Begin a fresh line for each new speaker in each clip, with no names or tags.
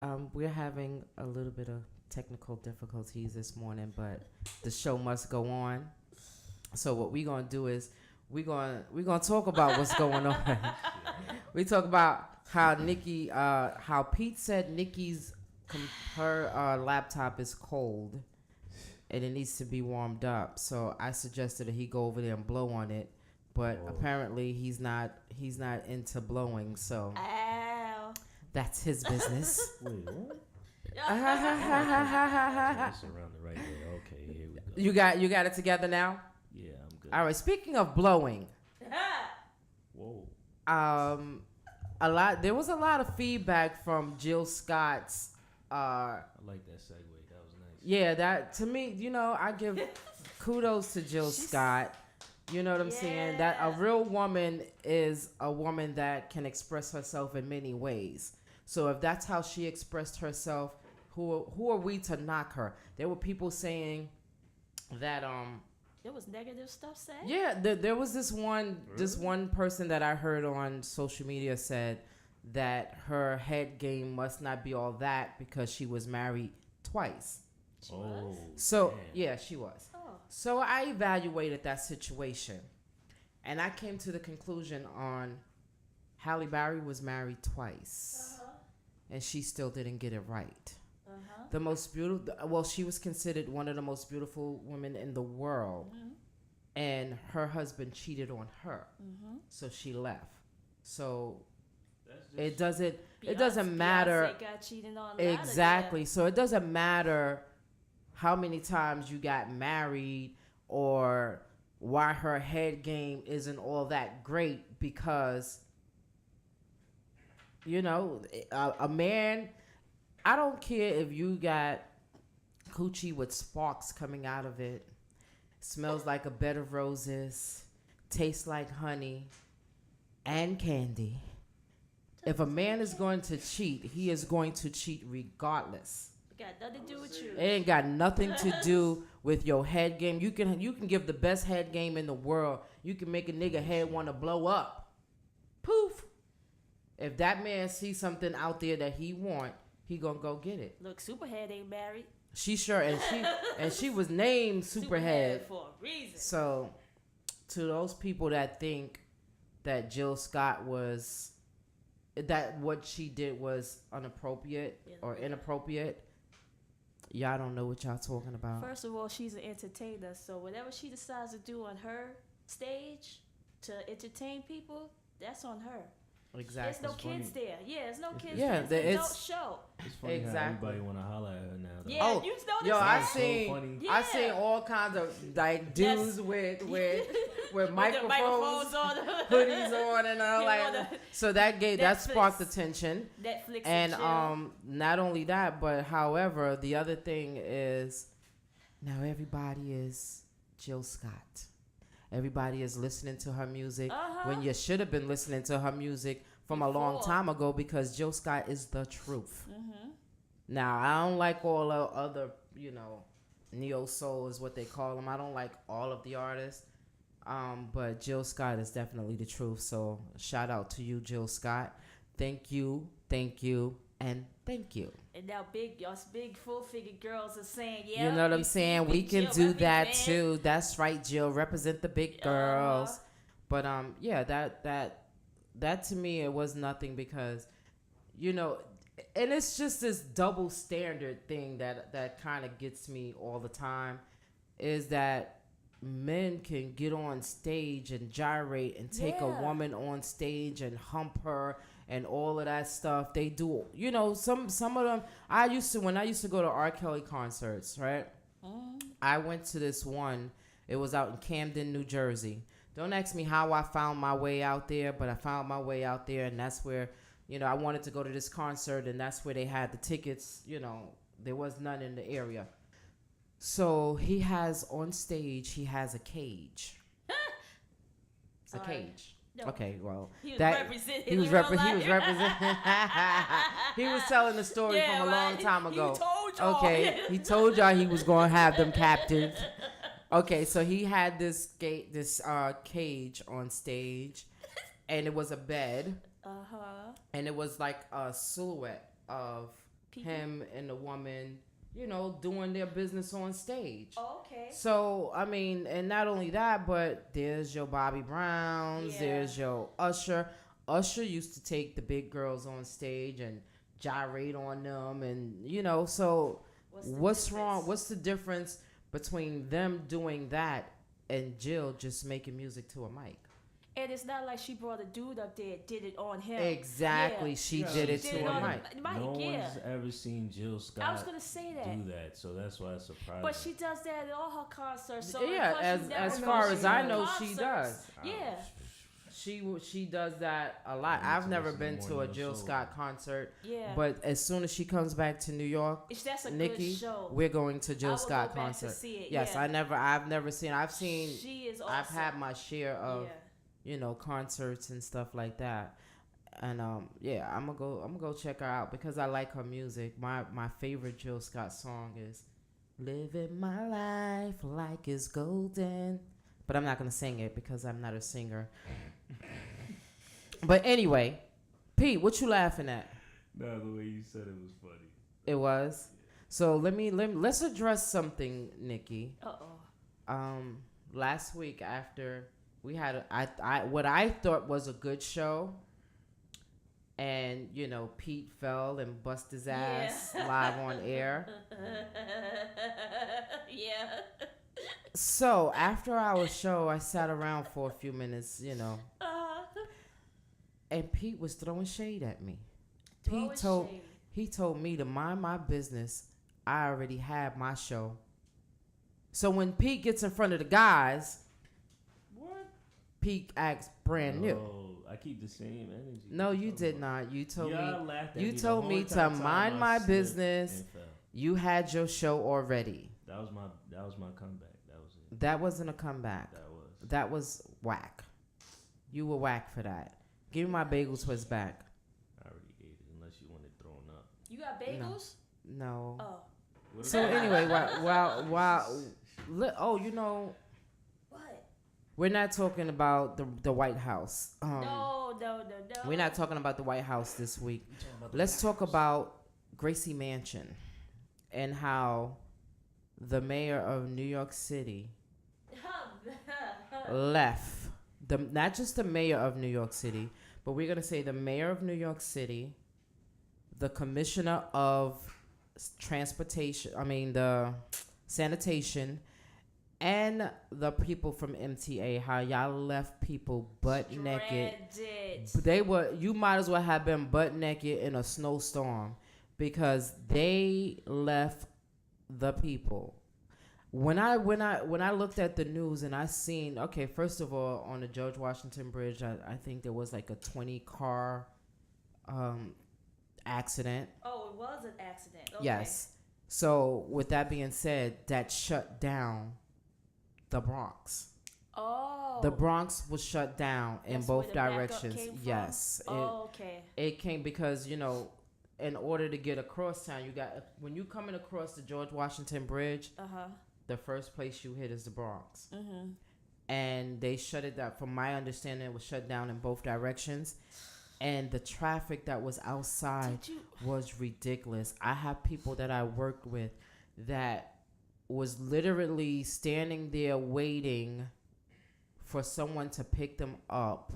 We're having a little bit of technical difficulties this morning, but the show must go on. So what we're gonna do is we're gonna talk about what's going on. We talk about how how Pete said her laptop is cold and it needs to be warmed up. So I suggested that he go over there and blow on it, but apparently he's not into blowing. So
Ow.
that's his business.
Wait, what?
You
It's around the right way. Okay, here we go.
got it together now.
Yeah, I'm good.
All right. Speaking of blowing,
Whoa.
um, there was a lot of feedback from Jill Scott's.
I like that segue. That was nice.
Yeah, that to me, I give kudos to Jill Scott. You know what I'm saying? That a real woman is a woman that can express herself in many ways. So if that's how she expressed herself, who are we to knock her? There were people saying that
There was negative stuff said.
yeah, there was this one person that I heard on social media said that her head game must not be all that because she was married twice.
She was?
So
damn.
yeah, she was.
Oh.
So I evaluated that situation, and I came to the conclusion on Halle Berry was married twice, and she still didn't get it right. The most beautiful, well, she was considered one of the most beautiful women in the world, and her husband cheated on her, so she left. So it doesn't matter
Beyonce got cheated on a lot
exactly. So it doesn't matter how many times you got married or why her head game isn't all that great because a man, I don't care if you got coochie with sparks coming out of it, smells like a bed of roses, tastes like honey and candy. If a man is going to cheat, he is going to cheat regardless.
It got nothing to do with you.
It ain't got nothing to do with your head game. You can give the best head game in the world. You can make a nigga head want to blow up. Poof. If that man sees something out there that he want, he gonna go get it.
Look, Superhead ain't married.
She sure and she was named Superhead.
For a reason.
So to those people that think that Jill Scott was that what she did was inappropriate or inappropriate, y'all don't know what y'all talking about.
First of all, she's an entertainer, so whatever she decides to do on her stage to entertain people, that's on her.
Exactly.
There's no kids there. Yeah, there's no kids
Yeah,
there. It's
it's-
an adult show.
It's funny
Exactly.
how everybody want to holler at her now. Though.
Yeah,
Oh,
you noticed
yo, I
that?
so
seen
funny.
I
Yeah.
seen all kinds of like dudes
Yes.
with
With the
microphones,
on.
hoodies on, and all
Yeah,
like
on the
so that
Netflix.
sparked attention.
Netflix
And
chill.
not only that, but however, the other thing is now everybody is Jill Scott. Everybody is listening to her music when you should have been listening to her music from a long
Before.
time ago because Jill Scott is the truth. Now, I don't like all the other, neo soul is what they call them. I don't like all of the artists. But Jill Scott is definitely the truth. So shout out to you, Jill Scott. Thank you, and thank you.
And now us big full-figured girls are saying, yeah.
You know what I'm saying? We can
Jill
do that
represent.
too. That's right, Jill. Represent the big girls. But yeah, that to me it was nothing because, and it's just this double standard thing that kind of gets me all the time, is that men can get on stage and gyrate and take a
Yeah.
woman on stage and hump her and all of that stuff. They do, some of them. When I used to go to R. Kelly concerts, right? I went to this one. It was out in Camden, New Jersey. Don't ask me how I found my way out there, but I found my way out there, and that's where, I wanted to go to this concert, and that's where they had the tickets. There was none in the area. So he has on stage, he has a cage. It's a
Sorry.
cage.
No.
Okay, well,
He was
that
representing.
he was
in real
representing.
life.
He was telling the story
Yeah,
from a long
right.
time
He
ago.
told y'all.
Okay, he told y'all he was going to have them captive. Okay, so he had this cage on stage, and it was a bed,
Uh-huh.
and it was like a silhouette of
People?
him and the woman, doing their business on stage.
Oh, okay.
So, I mean, and not only that, but there's your Bobby Browns,
Yeah.
there's your Usher. Usher used to take the big girls on stage and gyrate on them, and so what's wrong? What's the difference between them doing that and Jill just making music to a mic?
And it's not like she brought a dude up there, did it on him.
Exactly,
Yeah.
she
Yeah.
did it
She
to
did
a
on
mic.
the
No
yeah.
one's ever seen Jill Scott
I was gonna say that.
do that, so that's why it's surprising.
But she does that at all her concerts. So
Yeah,
plus
as
you never
as
know
far
she's
as I
doing
know, she
concerts.
does.
Yeah.
She does that a lot.
I need
I've
to
never
listen to
been to a
Morning
Jill
Soul.
Scott concert,
Yeah.
but as soon as she comes back to New York,
That's a
Nikki,
good show.
we're going to
I
Jill
will
Scott
go back
concert.
to see it.
Yes,
yeah.
I've never seen. I've seen.
She is awesome.
I've had my share of
Yeah.
concerts and stuff like that, and yeah, I'm gonna go check her out because I like her music. My favorite Jill Scott song is "Living My Life Like It's Golden," but I'm not gonna sing it because I'm not a singer. But anyway, Pete, what you laughing at?
No, the way you said it was funny.
It was. So let's address something, Nikki. Last week after we had what I thought was a good show, and Pete fell and bust his ass live on air.
Yeah.
So after our show, I sat around for a few minutes, and Pete was throwing shade at me. He told me to mind my business. I already had my show. So when Pete gets in front of the guys,
What?
Pete acts brand new.
I keep the same energy.
No, you did not. You told
Y'all
me.
laughed at
You
me the
told
whole
me
entire
to
time
mind
I
my
slipped
business.
and fell.
You had your show already.
That was my comeback. That was it.
That wasn't a comeback. That was whack. You were whack for that. Give me my bagel twist back.
I already ate it unless you want it thrown up.
You got bagels?
No.
Oh.
What
So
about-
anyway,
What?
we're not talking about the White House.
No.
We're not talking about the White House this week. Let's talk about Gracie Mansion and how the mayor of New York City left. Not just the mayor of New York City, but we're going to say the mayor of New York City, the commissioner of the sanitation, and the people from MTA, how y'all left people butt naked. You might as well have been butt naked in a snowstorm because they left the people. When I looked at the news and I seen, okay, first of all, on the George Washington Bridge, I think there was like a 20-car accident.
Oh, it was an accident. Okay.
Yes. So with that being said, that shut down the Bronx.
Oh.
The Bronx was shut down in
That's
both
where the backup
directions.
came from?
Yes.
Okay.
It came because, in order to get across town, when you coming across the George Washington Bridge, the first place you hit is the Bronx.
Mm-hmm.
And they shut it down. From my understanding, it was shut down in both directions. And the traffic that was outside was ridiculous. I have people that I worked with that was literally standing there waiting for someone to pick them up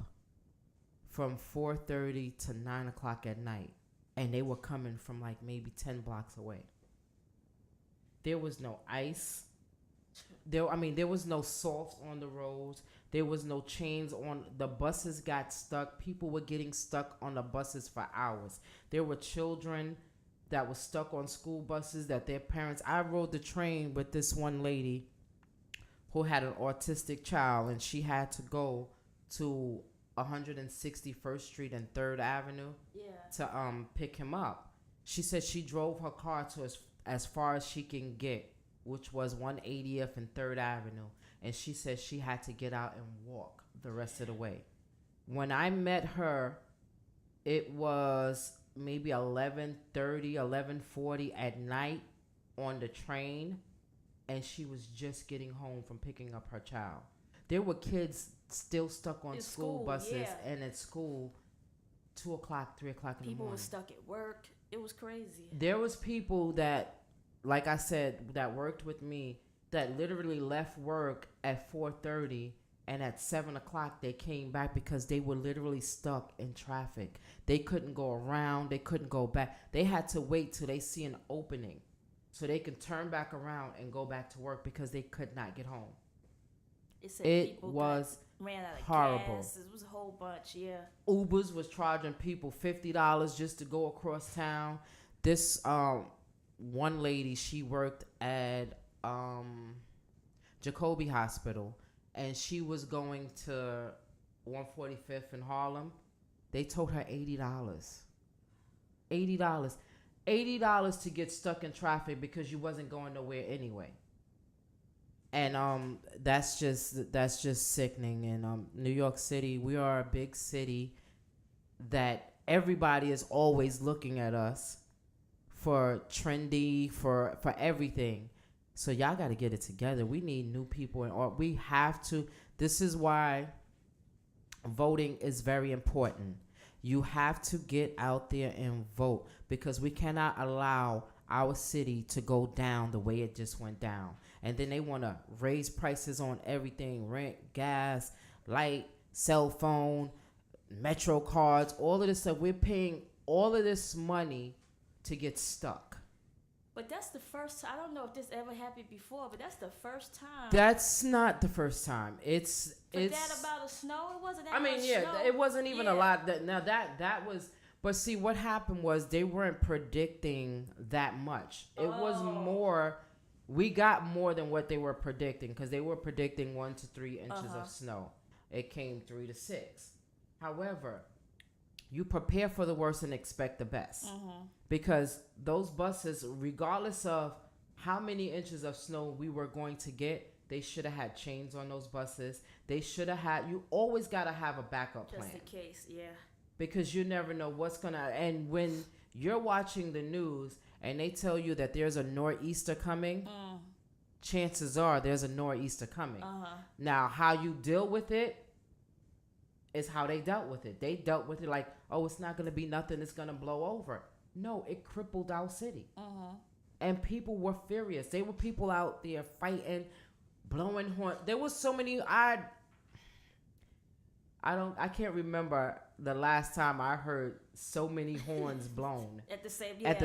from 4:30 to 9 o'clock at night. And they were coming from like maybe 10 blocks away. There was no ice. There was no salt on the roads. There was no chains on the buses. Got stuck. People were getting stuck on the buses for hours. There were children that were stuck on school buses that their parents. I rode the train with this one lady who had an autistic child, and she had to go to 161st Street and 3rd Avenue to pick him up. She said she drove her car to as far as she can get, which was 180th and 3rd Avenue. And she said she had to get out and walk the rest of the way. When I met her, it was maybe 11:30, 11:40 at night on the train. And she was just getting home from picking up her child. There were kids still stuck on school buses and at school 2 o'clock, 3 o'clock in the morning.
People were stuck at work. It was crazy.
There was people that, like I said, that worked with me that literally left work at 4:30, and at 7 o'clock they came back because they were literally stuck in traffic. They couldn't go around. They couldn't go back. They had to wait till they see an opening so they can turn back around and go back to work because they could not get home.
Said
It
people
was
ran out of
horrible.
gas. It was a whole bunch, yeah.
Ubers was charging people $50 just to go across town. This one lady, she worked at Jacoby Hospital, and she was going to 145th in Harlem. They told her $80. $80 to get stuck in traffic because you wasn't going nowhere anyway. And that's just sickening. And New York City, we are a big city that everybody is always looking at us for trendy, for everything. So y'all got to get it together. We need new people, and we have to. This is why voting is very important. You have to get out there and vote, because we cannot allow our city to go down the way it just went down. And then they want to raise prices on everything: rent, gas, light, cell phone, Metro cards, all of this stuff. We're paying all of this money to get stuck.
But that's the first time. I don't know if this ever happened before, but that's the first time.
That's not the first time. It's
that about the snow. It wasn't that
I mean,
much
yeah,
snow.
it wasn't even a lot. That was. But see, what happened was they weren't predicting that much. It was more. We got more than what they were predicting, because they were predicting 1 to 3 inches of snow. It came 3 to 6. However, you prepare for the worst and expect the best, because those buses, regardless of how many inches of snow we were going to get, they should have had chains on those buses. They should have had. You always got to have a backup plan,
just in case, yeah.
because you never know what's gonna. And when you're watching the news and they tell you that there's a nor'easter coming, chances are there's a nor'easter coming. Now, how you deal with it is how they dealt with it. They dealt with it like, oh, it's not gonna be nothing. It's gonna blow over. No, it crippled our city, and people were furious. There were people out there fighting, blowing horns. There was so many. I can't remember the last time I heard so many horns blown
At the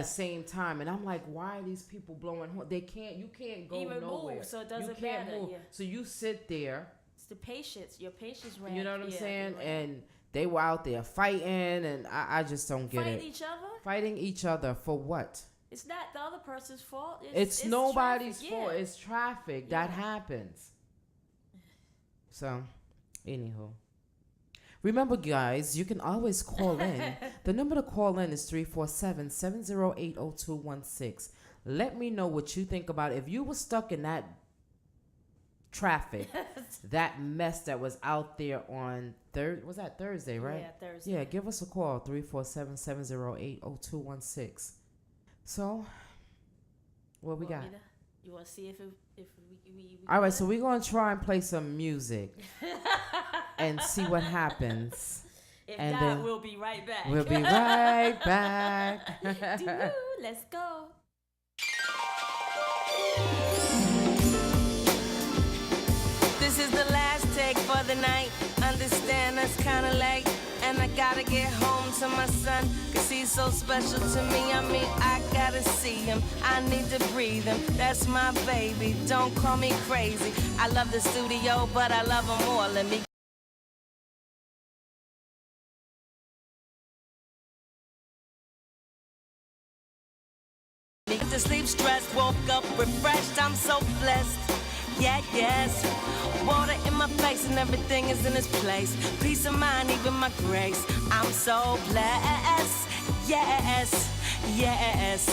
same
time. And I'm like, why are these people blowing horns? You can't go
even
nowhere.
move, so it doesn't
you can't
matter.
move.
Yeah.
So you sit there.
It's the patience. Your patience ran.
You know what I'm saying?
Right.
And they were out there fighting, and I just don't get
Fighting
it.
each other?
Fighting each other for what?
It's not the other person's fault.
It's nobody's
traffic.
fault.
Yeah.
It's traffic. That happens. So, anywho. Remember, guys, you can always call in. The number to call in is 347-708-0216. Let me know what you think about it. If you were stuck in that traffic, that mess that was out there on Thursday, right?
Yeah, Thursday.
Yeah, give us a call, 347-708-0216. So, what we got?
You want to see if we
All right, so we're going to try and play some music and see what happens.
If
and
not,
then
we'll be right back.
We'll be right back.
Let's go.
This is the last take for the night. Understand that's kinda late. And I gotta get home to my son, cause he's so special to me. I mean, I gotta see him, I need to breathe him. That's my baby, don't call me crazy. I love the studio, but I love him more. Let me to sleep stressed, woke up refreshed, I'm so blessed. Yeah, yes. Water in my face and everything is in its place. Peace of mind, even my grace. I'm so blessed. Yes, yes,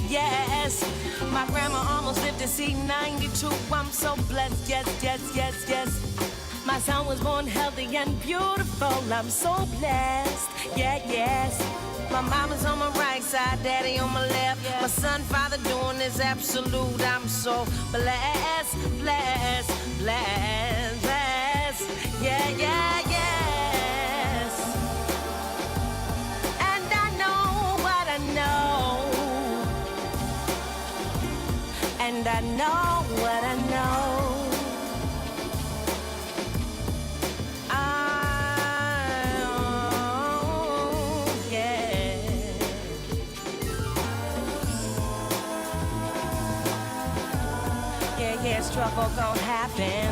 yes. My grandma almost lived to see 92. I'm so blessed. Yes, yes, yes, yes. My son was born healthy and beautiful. I'm so blessed. Yeah, yes. My mama's on my right side, daddy on my left. Yeah. My son, father doing is absolute. I'm so blessed, blessed, blessed, blessed. Yeah, yeah, yes. And I know what I know. And I know what I know. Yeah, struggle gon' happen.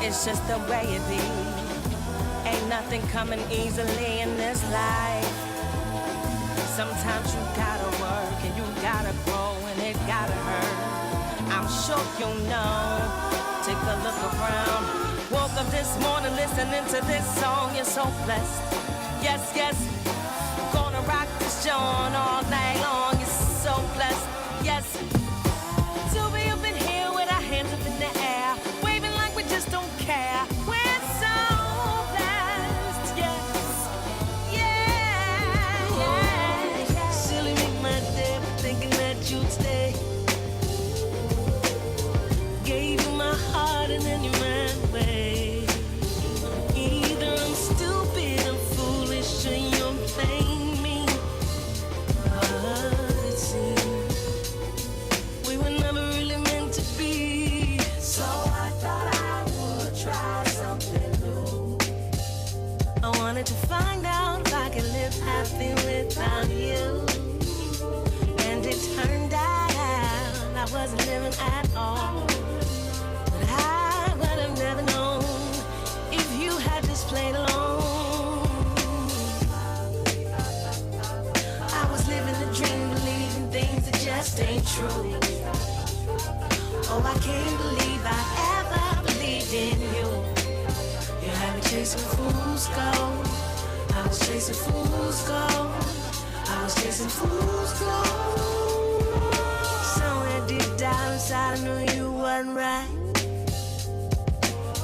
It's just the way it be. Ain't nothing coming easily in this life. Sometimes you gotta work and you gotta grow and it gotta hurt. I'm sure you know. Take a look around. Woke up this morning listening to this song. You're so blessed. Yes, yes. Gonna rock this joint all night long. You're so blessed. Yes. To be up in here with our hands up in the air, waving like we just don't care. We're so blessed. Yes. Yeah. Yeah. Silly make my day thinking that you'd stay. Gave you my heart and then you ran away. Either I'm stupid, I'm foolish, or you're playing me. But it seems we were never really meant to be. So I thought I would try something new. I wanted to find out if I could live happy without you. And it turned out I wasn't living at all. But I would have never known if you had just played alone. I was living the dream, believing things that just ain't true. Oh, I can't believe I ever believed in you. You had me chasing fool's gold. I was chasing fool's gold. I was chasing fool's gold. Somewhere deep down inside I knew you weren't right.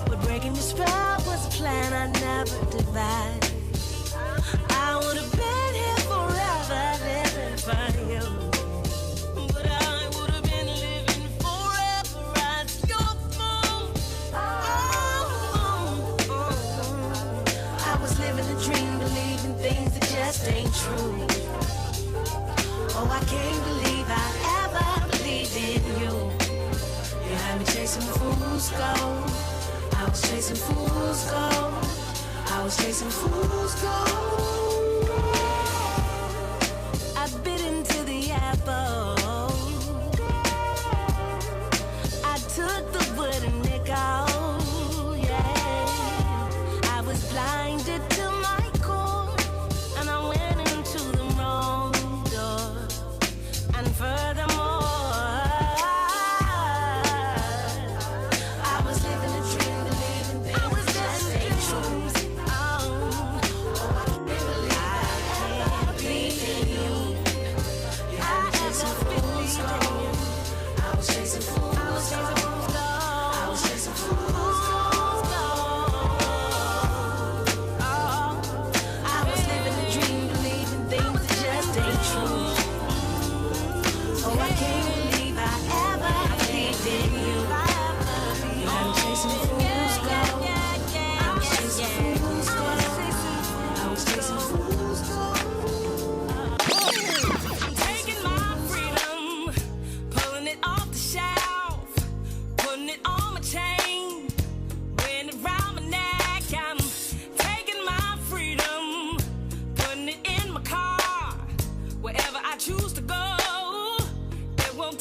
But breaking your spell was a plan I never devised. I would have been here forever living for you. But I would have been living forever as your fool. I was living a dream, believing things that just ain't true. Oh, I can't believe I ever believed in you. You had me chasing fool's gold. I was chasing fool's gold. I was chasing fool's gold. I bit into the apple. I took the wooden nickel. Yeah, I was blinded to my core, and I went into the wrong door. And furthermore, I was living a dream, believing things that just ain't true. Oh, I can't believe I believed in you. You had me chasing fool's gold. I was chasing fool's gold. I was chasing fool's gold. I was living a dream, believing things that just ain't true. Oh, I can't believe I ever believed in you. You had me chasing fool's gold. I was chasing fool's gold. I was chasing fool's gold. I'm taking my freedom, pulling it off the shelf, putting it on my chain, wearing it round my neck. I'm taking my freedom, putting it in my car, wherever I choose to go. There will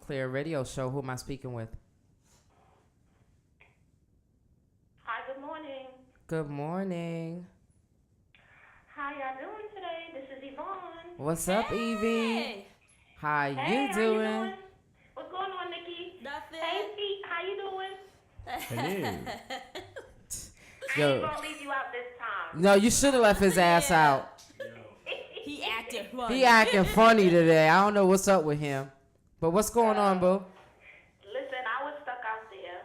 Clear Radio Show. Who am I speaking with?
Hi, good morning.
Good morning.
How y'all doing today? This is Yvonne.
What's up, Evie? How
Hey,
you
how
doing?
What's going on, Nikki?
Nothing.
Hey, Pete, how you doing?
Hello.
I ain't gonna leave you out this time.
No, you should have left his ass
Yeah.
out.
He acted funny.
He acting funny today. I don't know what's up with him. But what's going on, boo?
Listen, I was stuck out there,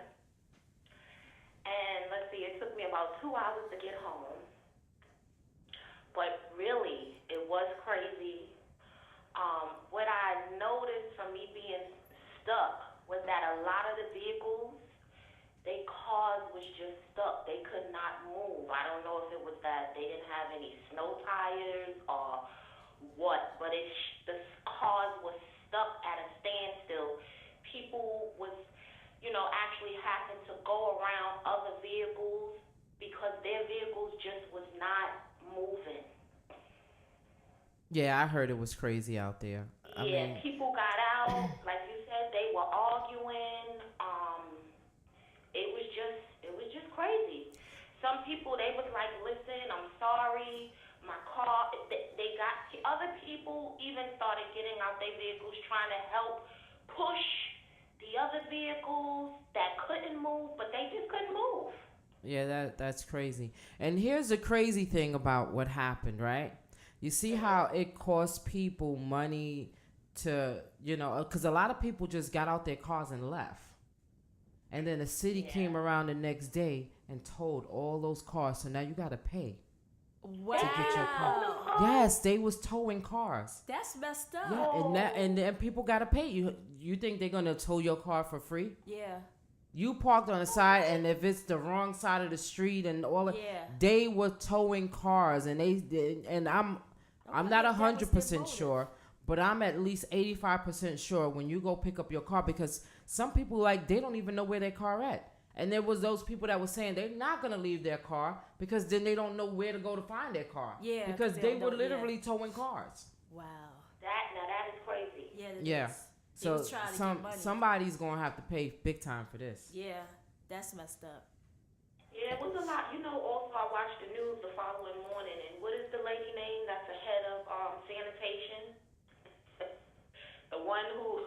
and let's see, it took me about 2 hours to get home. But really, it was crazy. What I noticed from me being stuck was that a lot of the vehicles, their cars was just stuck. They could not move. I don't know if it was that they didn't have any snow tires or what, but the cars was stuck at a standstill. People was, actually having to go around other vehicles because their vehicles just was not moving.
Yeah, I heard it was crazy out there. I mean,
People got out, like you said, they were arguing. It was just crazy. Some people, they was like, listen, I'm sorry, my car, they got, other people even started getting out their vehicles trying to help push the other vehicles that couldn't move, but they just couldn't move.
yeah, that's crazy. And here's the crazy thing about what happened, right? You see how it cost people money to, because a lot of people just got out their cars and left. And then the city came around the next day and towed all those cars. So now you got to pay
Wow.
to get your car. Yes, they was towing cars.
That's messed up.
Yeah, and then people got to pay. You think they're going to tow your car for free?
Yeah.
You parked on the side, and if it's the wrong side of the street and all of,
Yeah.
they were towing cars, and they did. And I'm not
that was their
100%
motive.
sure, but I'm at least 85% sure when you go pick up your car, because some people, they don't even know where their car at. And there was those people that were saying they're not gonna leave their car because then they don't know where to go to find their car.
Yeah,
because
'cause
they
they
were
don't-
literally towing cars.
Wow.
That is crazy.
Yeah. It
Yeah.
is. They
So
was trying to get money.
somebody's gonna have to pay big time for this.
Yeah. That's messed up.
Yeah, it was a lot. Also I watched the news the following morning, and what is the lady name that's the head of sanitation? The one who,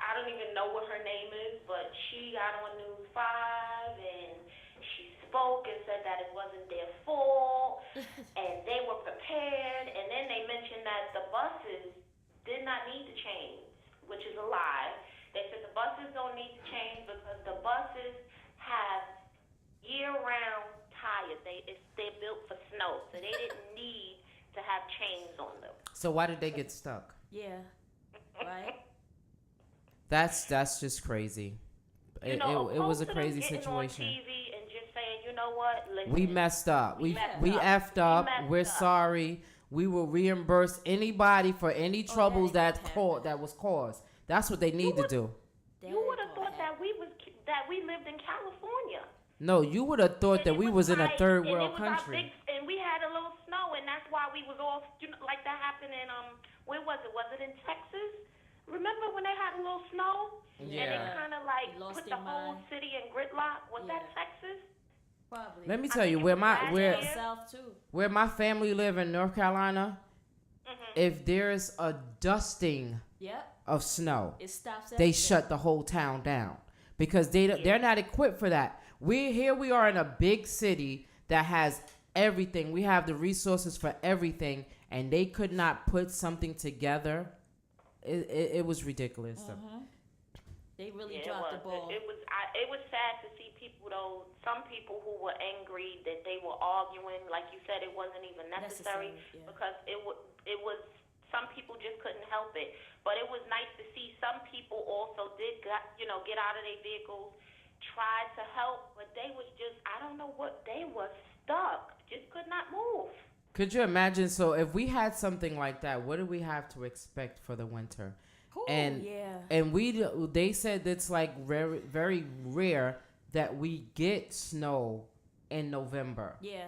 I don't even know what her name is, but she got on News 5 and she spoke and said that it wasn't their fault and they were prepared. And then they mentioned that the buses did not need to change, which is a lie. They said the buses don't need to change because the buses have year-round tires. They're built for snow, so they didn't need to have chains on them.
So why did they get stuck?
Yeah. Right?
That's just crazy. It was a crazy situation.
On TV and just saying, you know what? Listen,
We messed up. We effed up.
messed
We're
up.
sorry. We will reimburse anybody for any troubles
that
that was caused. That's what they need to do.
You would have thought that we lived in California.
No, you would have thought that
And
we
it
was in a
like-
third
and it
world
was our
country.
and we had a little snow, and that's why we was all, like that happened in where was it? Was it in Texas? Remember when they had a little snow? And
Yeah.
they kind of
Lost
put the
their
whole
mind.
city in gridlock. Was that
Yeah.
Texas?
Probably.
Let me
I
tell you
think it
where
was
my
last
where
year.
South too.
where my family live in North Carolina.
Mm-hmm.
If there's a dusting
Yep.
of snow,
It stops.
they
everything.
shut the whole town down because they're not equipped for that. We are in a big city that has everything. We have the resources for everything, and they could not put something together. It was ridiculous.
They really
Yeah,
dropped the ball.
It was sad to see people though. Some people who were angry that they were arguing, like you said, it wasn't even necessary
Necessary, yeah.
because it was. Some people just couldn't help it, but it was nice to see some people also did get out of their vehicles, tried to help, but they was just, I don't know what, they were stuck, just could not move.
Could you imagine? So if we had something like that, what do we have to expect for the winter? And
yeah.
and they said it's like very very rare that we get snow in November.
Yeah.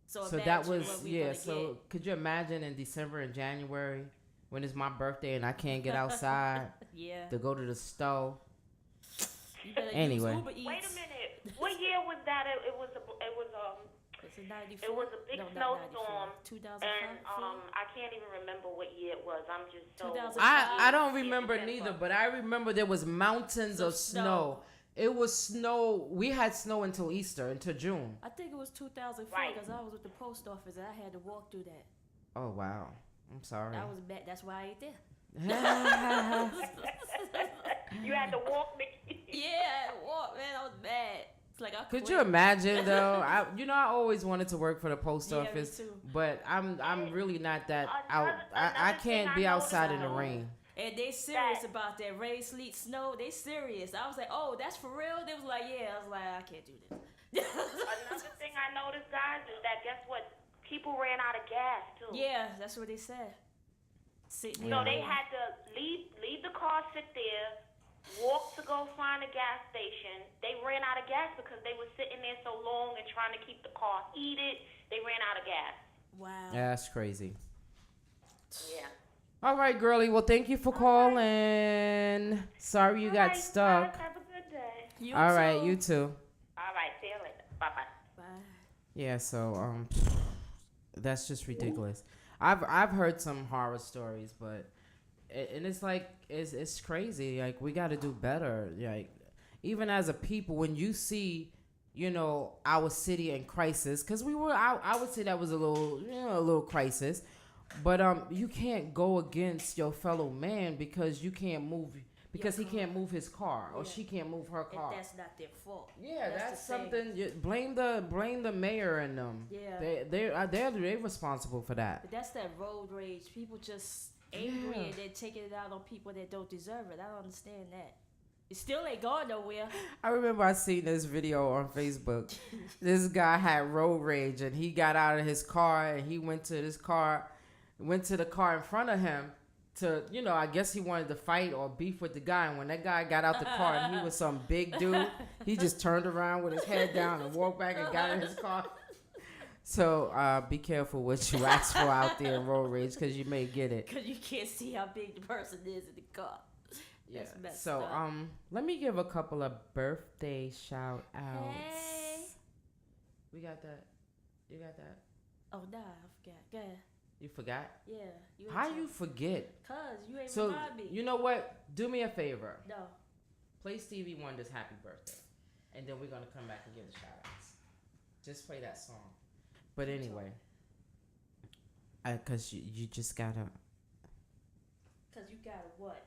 So
that
imagine
was
what we gonna
So could you imagine in December and January when it's my birthday and I can't get outside?
get. Yeah.
to go to the store.
You better
Anyway.
use Uber Eats.
Wait a minute. What year was that? It was
Was it 94?
it was a big
No, not
snowstorm,
94. 2005.
and I can't even remember what year it was. I'm just so
2005.
I don't remember neither, but I remember there was mountains of snow. It was snow. We had snow until Easter, until June.
I think it was 2004
Right.
because I was with the post office and I had to walk through that.
Oh wow, I'm sorry.
That was bad. That's why I ate there.
you had to walk me.
Yeah, walk, man. I was bad. It's like I
Could
quit.
you imagine though? I always wanted to work for the post
Yeah, me
office,
too.
but I'm really not that out.
Another
I can't
thing
be
I
outside in the
noticed,
rain.
And they serious about that rain, sleet, snow. They serious. I was like, oh, that's for real? They was like, yeah. I was like, I can't do this.
Another thing I noticed, guys, is that guess what? People ran out of gas too.
Yeah, that's what they said. Sitting
So
there.
they had to leave the car, sit there, walk to go find a gas station. They ran out of gas because they were sitting there so long and trying to keep the car heated. They ran out of gas.
Wow.
Yeah, that's crazy.
Yeah.
All right, girlie. Well, thank you for calling. Sorry you got
All right,
stuck.
guys, have a good day.
You
All
too.
right, you too.
All right, see you later. Bye-bye.
Bye.
Yeah, so that's just ridiculous. I've heard some horror stories, but and it's like it's crazy. Like we got to do better. Like even as a people, when you see, our city in crisis, because I would say that was a little crisis, but you can't go against your fellow man because you can't move. Because he can't move his car or
Yeah.
she can't move her car.
If that's not their fault.
Yeah, that's
the thing.
something. Blame the mayor and them.
Yeah.
They're responsible for that.
But that's that road rage. People just angry
Yeah.
and they're taking it out on people that don't deserve it. I don't understand that. It still ain't going nowhere.
I remember I seen this video on Facebook. This guy had road rage and he got out of his car and he went to the car in front of him to, I guess he wanted to fight or beef with the guy. And when that guy got out the car and he was some big dude, he just turned around with his head down and walked back and got in his car. So be careful what you ask for out there in road rage because you may get it.
Because you can't see how big the person is in the car.
Yeah.
That's messed
So
up.
let me give a couple of birthday shout outs.
Hey.
We got that. You got that?
Oh, nah, I forgot. Go ahead.
You forgot?
Yeah. You
How you forget?
Because you ain't
So
remind me.
you know what? Do me a favor.
No.
Play Stevie Wonder's Happy Birthday, and then we're gonna come back and give the shout outs. Just play that song. But anyway, cause you just gotta.
Because you got what?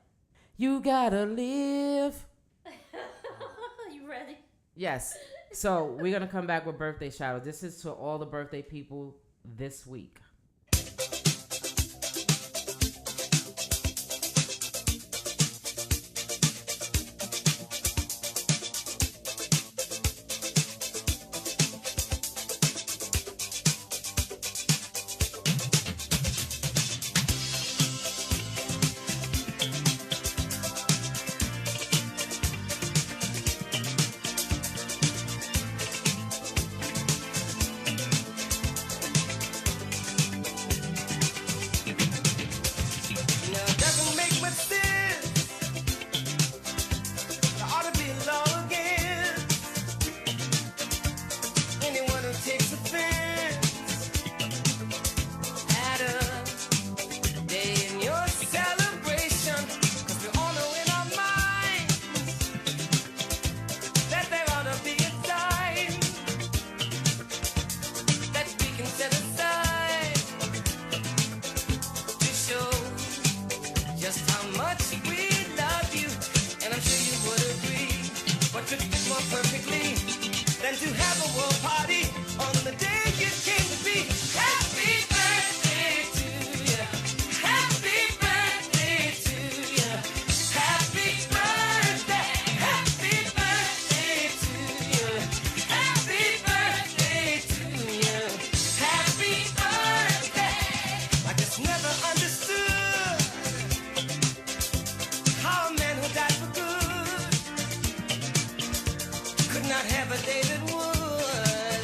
You gotta live.
You ready?
Yes. So we're gonna come back with birthday shout outs. This is to all the birthday people this week.
Now it doesn't make much sense. There ought to be law against anyone who takes offense at a day in your celebration. 'Cause we all know in our minds that there ought to be a time that we can set aside to show just how much we love you, and I'm sure you would agree. What could fit more perfectly than to have a world party on the day you came to be? Happy birthday to you. Happy birthday to you. Happy birthday. Happy birthday to you. Happy birthday to you. Happy birthday. I just never understood how a man who died for good could not have a David Wood.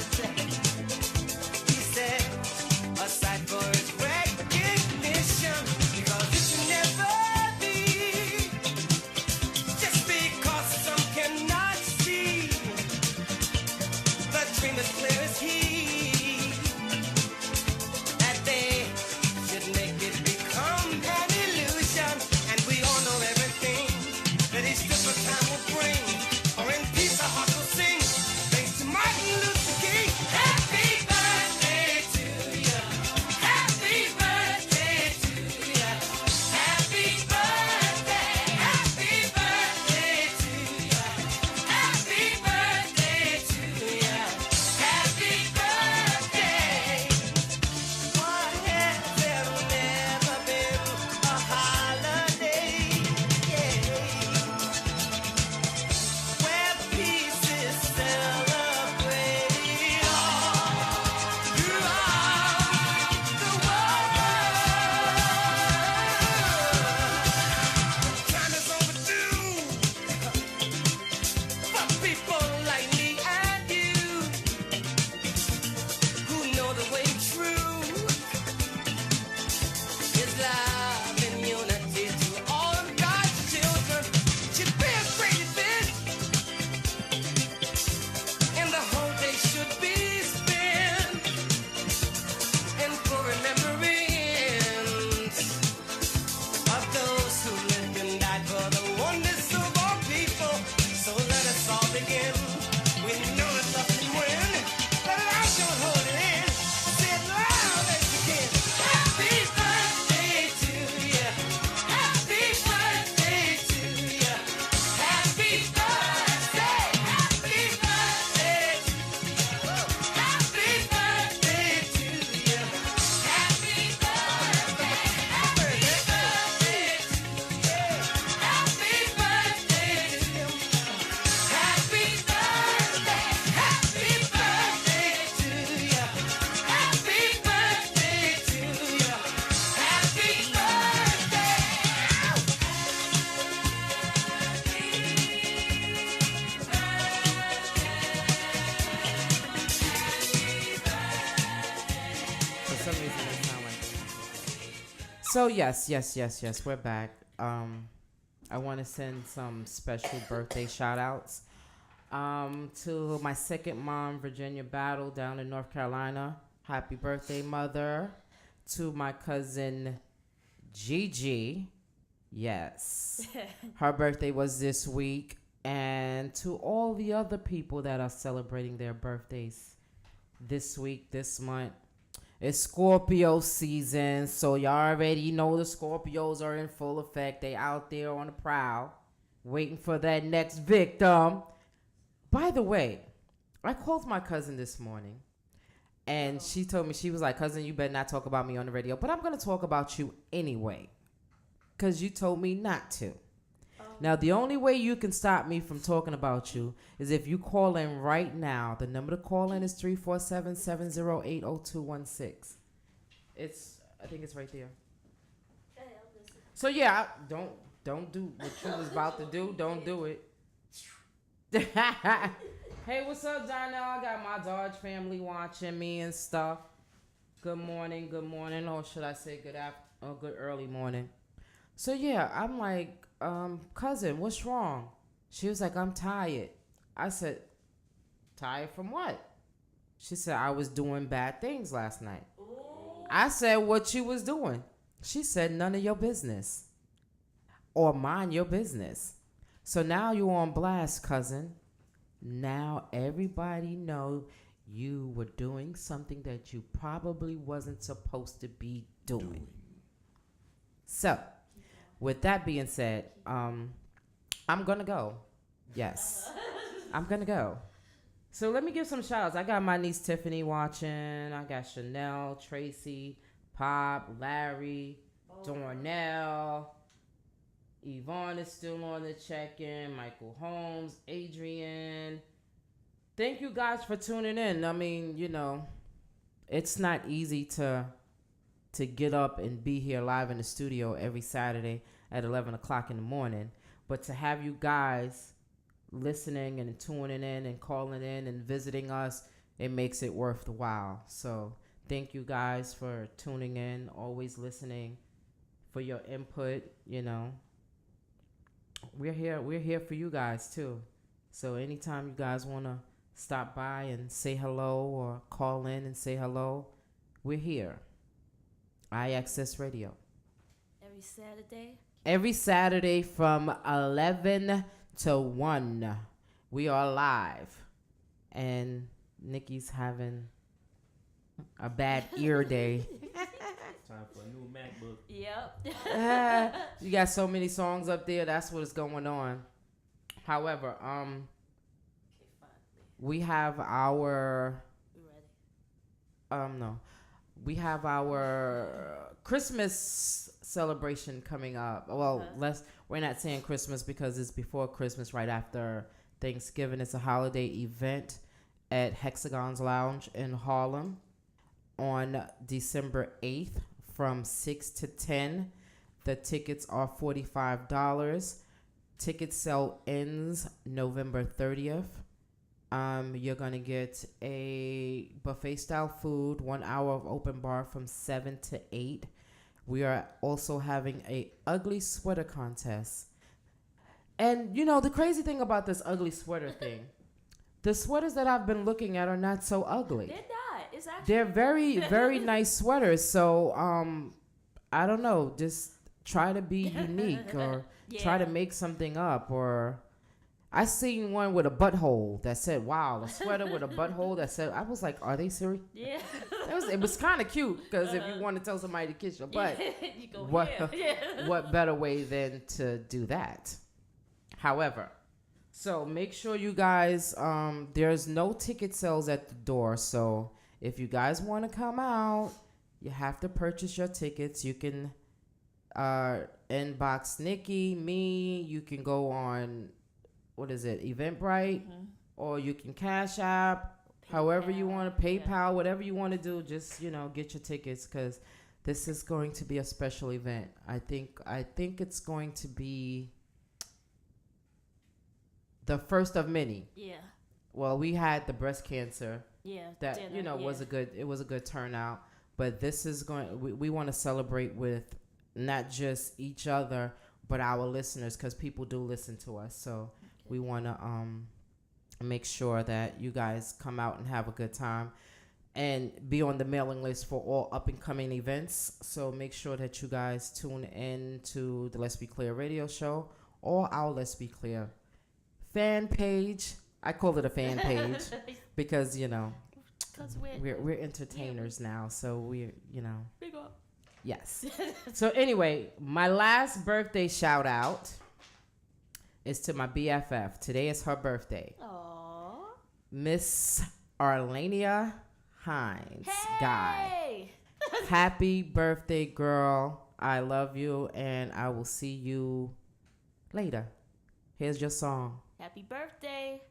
So yes, we're back. I want to send some special birthday shout outs to my second mom, Virginia Battle, down in North Carolina. Happy birthday, mother. To my cousin, Gigi. Yes. Her birthday was this week. And to all the other people that are celebrating their birthdays this week, this month. It's Scorpio season, so y'all already know the Scorpios are in full effect. They out there on the prowl, waiting for that next victim. By the way, I called my cousin this morning, and she told me, she was like, cousin, you better not talk about me on the radio, but I'm going to talk about you anyway, because you told me not to. Now, the only way you can stop me from talking about you is if you call in right now. The number to call in is 347-708-0216. I think it's right there. So yeah, don't do what you was about to do. Don't do it. Hey, what's up, Donnell? I got my Dodge family watching me and stuff. Good morning, or should I say good early morning. So yeah, I'm like, cousin, what's wrong? She was like, I'm tired. I said, tired from what? She said, I was doing bad things last night. Ooh. I said, what you was doing? She said, none of your business. Or mind your business. So now you on blast, cousin. Now everybody know you were doing something that you probably wasn't supposed to be doing. So, with that being said, I'm going to go. Yes. I'm going to go. So let me give some shout outs. I got my niece Tiffany watching. I got Chanel, Tracy, Pop, Larry, Dornell. Yvonne is still on the check-in. Michael Holmes, Adrian. Thank you guys for tuning in. I mean, you know, it's not easy to get up and be here live in the studio every Saturday at 11 o'clock in the morning. But to have you guys listening and tuning in and calling in and visiting us, it makes it worth the while. So thank you guys for tuning in, always listening, for your input. You know, we're here for you guys too. So anytime you guys want to stop by and say hello or call in and say hello, we're here. iAccess Radio.
Every Saturday?
Every Saturday from 11 to 1. We are live. And Nikki's having a bad ear day.
Time for a new MacBook.
Yep.
You got so many songs up there. That's what's going on. However, we have our... No. We have our Christmas celebration coming up. Well, we're not saying Christmas because it's before Christmas, right after Thanksgiving. It's a holiday event at Hexagon's Lounge in Harlem on December 8th from 6 to 10. The tickets are $45. Ticket sale ends November 30th. You're going to get a buffet style food, 1 hour of open bar from 7 to 8. We are also having a ugly sweater contest. And, you know, the crazy thing about this ugly sweater thing, the sweaters that I've been looking at are not so ugly.
They're not. It's actually
They're very, very nice sweaters. So, I don't know, just try to be unique or try to make something up. Or I seen one with a butthole that said, wow, a sweater with a butthole that said, I was like, are they serious?
Yeah.
It was kind of cute because if you want to tell somebody to kiss your butt,
You go
what,
here.
what better way than to do that? However, so make sure you guys, there's no ticket sales at the door. So if you guys want to come out, you have to purchase your tickets. You can inbox Nikki, me. You can go on, what is it, Eventbrite, or you can Cash App, however you want to, PayPal, whatever you want to do. Just, you know, get your tickets because this is going to be a special event. I think it's going to be the first of many.
Yeah.
Well, we had the breast cancer.
Yeah.
That
dinner,
was a good turnout. But this is we want to celebrate with not just each other, but our listeners, because people do listen to us. So we want to make sure that you guys come out and have a good time and be on the mailing list for all up and coming events. So make sure that you guys tune in to the Let's Be Clear radio show or our Let's Be Clear fan page. I call it a fan page because, you know,
Because
we're entertainers now. So we're, you know.
big up.
Yes. So anyway, my last birthday shout out is to my BFF. Today is her birthday.
Aww.
Miss Arlania Hines. Guy.
Hey!
Happy birthday, girl. I love you and I will see you later. Here's your song.
Happy birthday.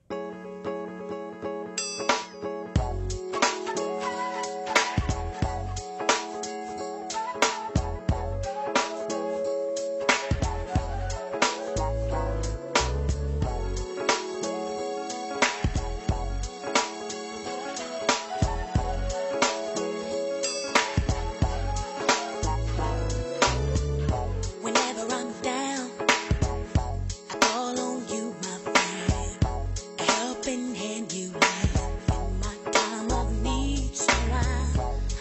Whenever I'm down, I call on you, my friend. A helping hand you lend in my time of need. So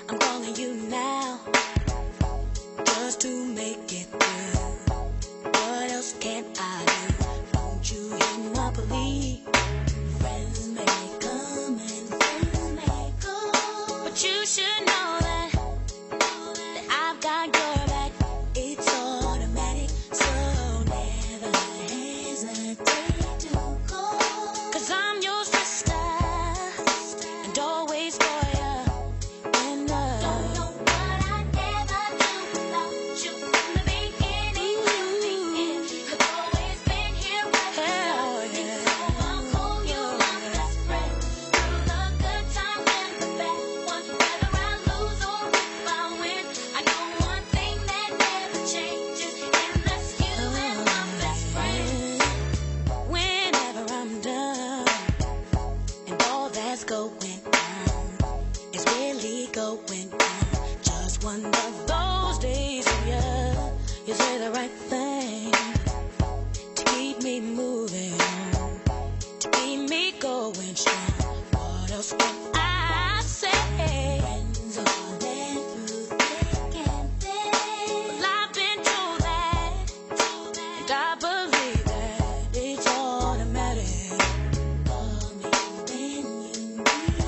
I'm calling you now, just to make it through. What else can I do? Don't you hear my plea? Friends may come and friends may go, but you should know that I've got your back. It's automatic, so never hesitate to call. 'Cause I'm your sister, and always for you. And don't know what I'd ever do without you from the beginning to the end. I've always been here with you. So I'll call you my best friend. Through the good times and the bad ones, whether I lose or if I win, I know one thing that never changes, and that's you and my best friend. Whenever I'm done, and all that's going on is really going on. Just one of those days when you say the right thing to keep me moving on, to keep me going strong. What else can I say? Friends are there through thick and thin. Well, I've been told that, and I believe that it's automatic. Call me when you need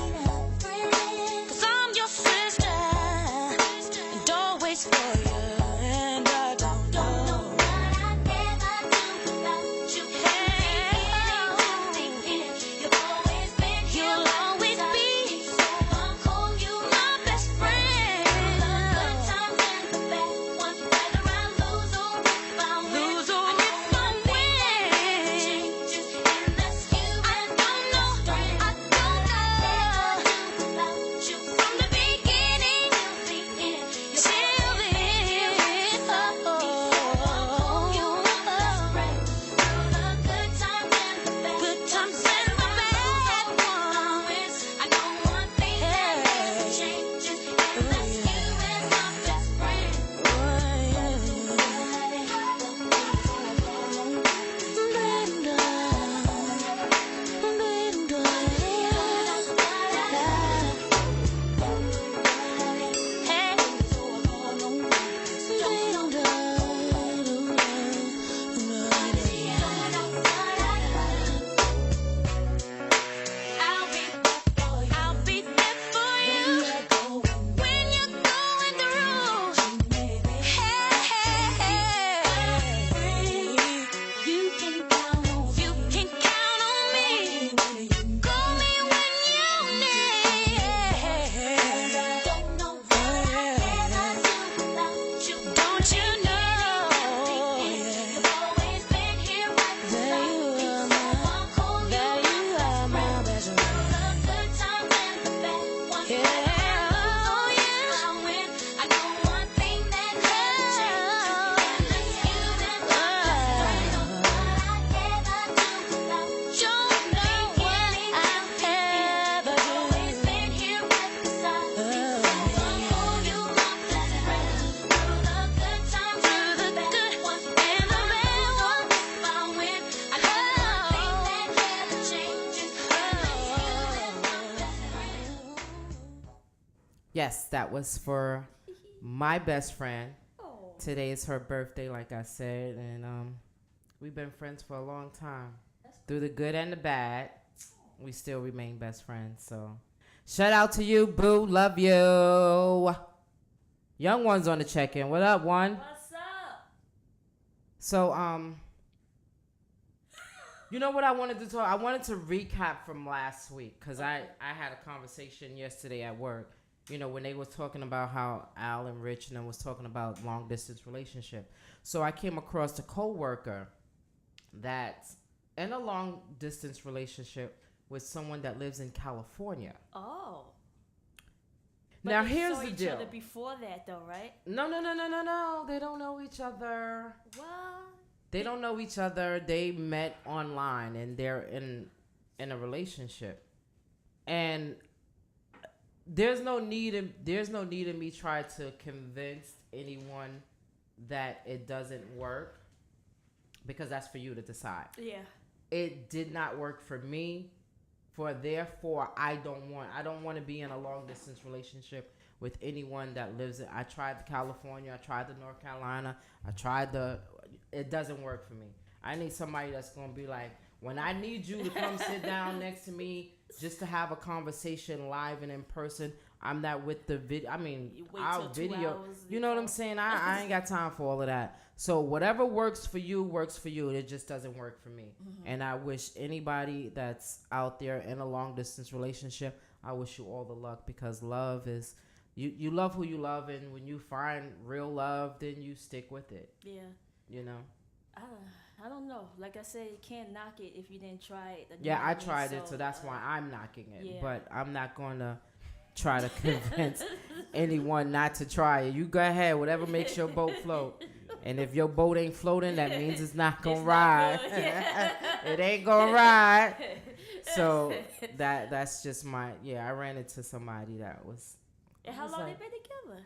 Yes, that was for my best friend.
Oh.
Today is her birthday, like I said, and we've been friends for a long time. Through the good and the bad, we still remain best friends. So, shout out to you, boo. Love you. Young one's on the check-in. What up, one?
What's up?
So, you know what I wanted to talk? I wanted to recap from last week because I had a conversation yesterday at work. You know, when they was talking about how Al and Rich and them was talking about long distance relationship. So I came across a coworker that's in a long distance relationship with someone that lives in California.
Oh. But
Now
they
here's
saw
the
each
deal.
other before that, though, right?
No. They don't know each other.
What?
They don't know each other. They met online and they're in a relationship. And there's no need in me try to convince anyone that it doesn't work, because that's for you to decide.
Yeah.
It did not work for me. Therefore, I don't want to be in a long distance relationship with anyone that lives in. I tried California, I tried the North Carolina, it doesn't work for me. I need somebody that's gonna be like, when I need you to come sit down next to me just to have a conversation live and in person, I'm not with the video. I mean,
You wait
our
till 2
video.
hours
You know what I'm
before.
saying? I ain't got time for all of that. So whatever works for you works for you. It just doesn't work for me. And I wish anybody that's out there in a long distance relationship, I wish you all the luck, because love is you love who you love, and when you find real love, then you stick with it.
Yeah.
You know?
I don't know. Like I said, you can't knock it if you didn't try it.
Yeah, I tried it, so that's why I'm knocking it.
yeah.
But I'm not going to try to convince anyone not to try it. You go ahead, whatever makes your boat float. And if your boat ain't floating, that means it's not going to ride.
Not good, yeah.
It ain't going to ride. So that's just I ran into somebody that was.
And how
was
long
like-
they been together?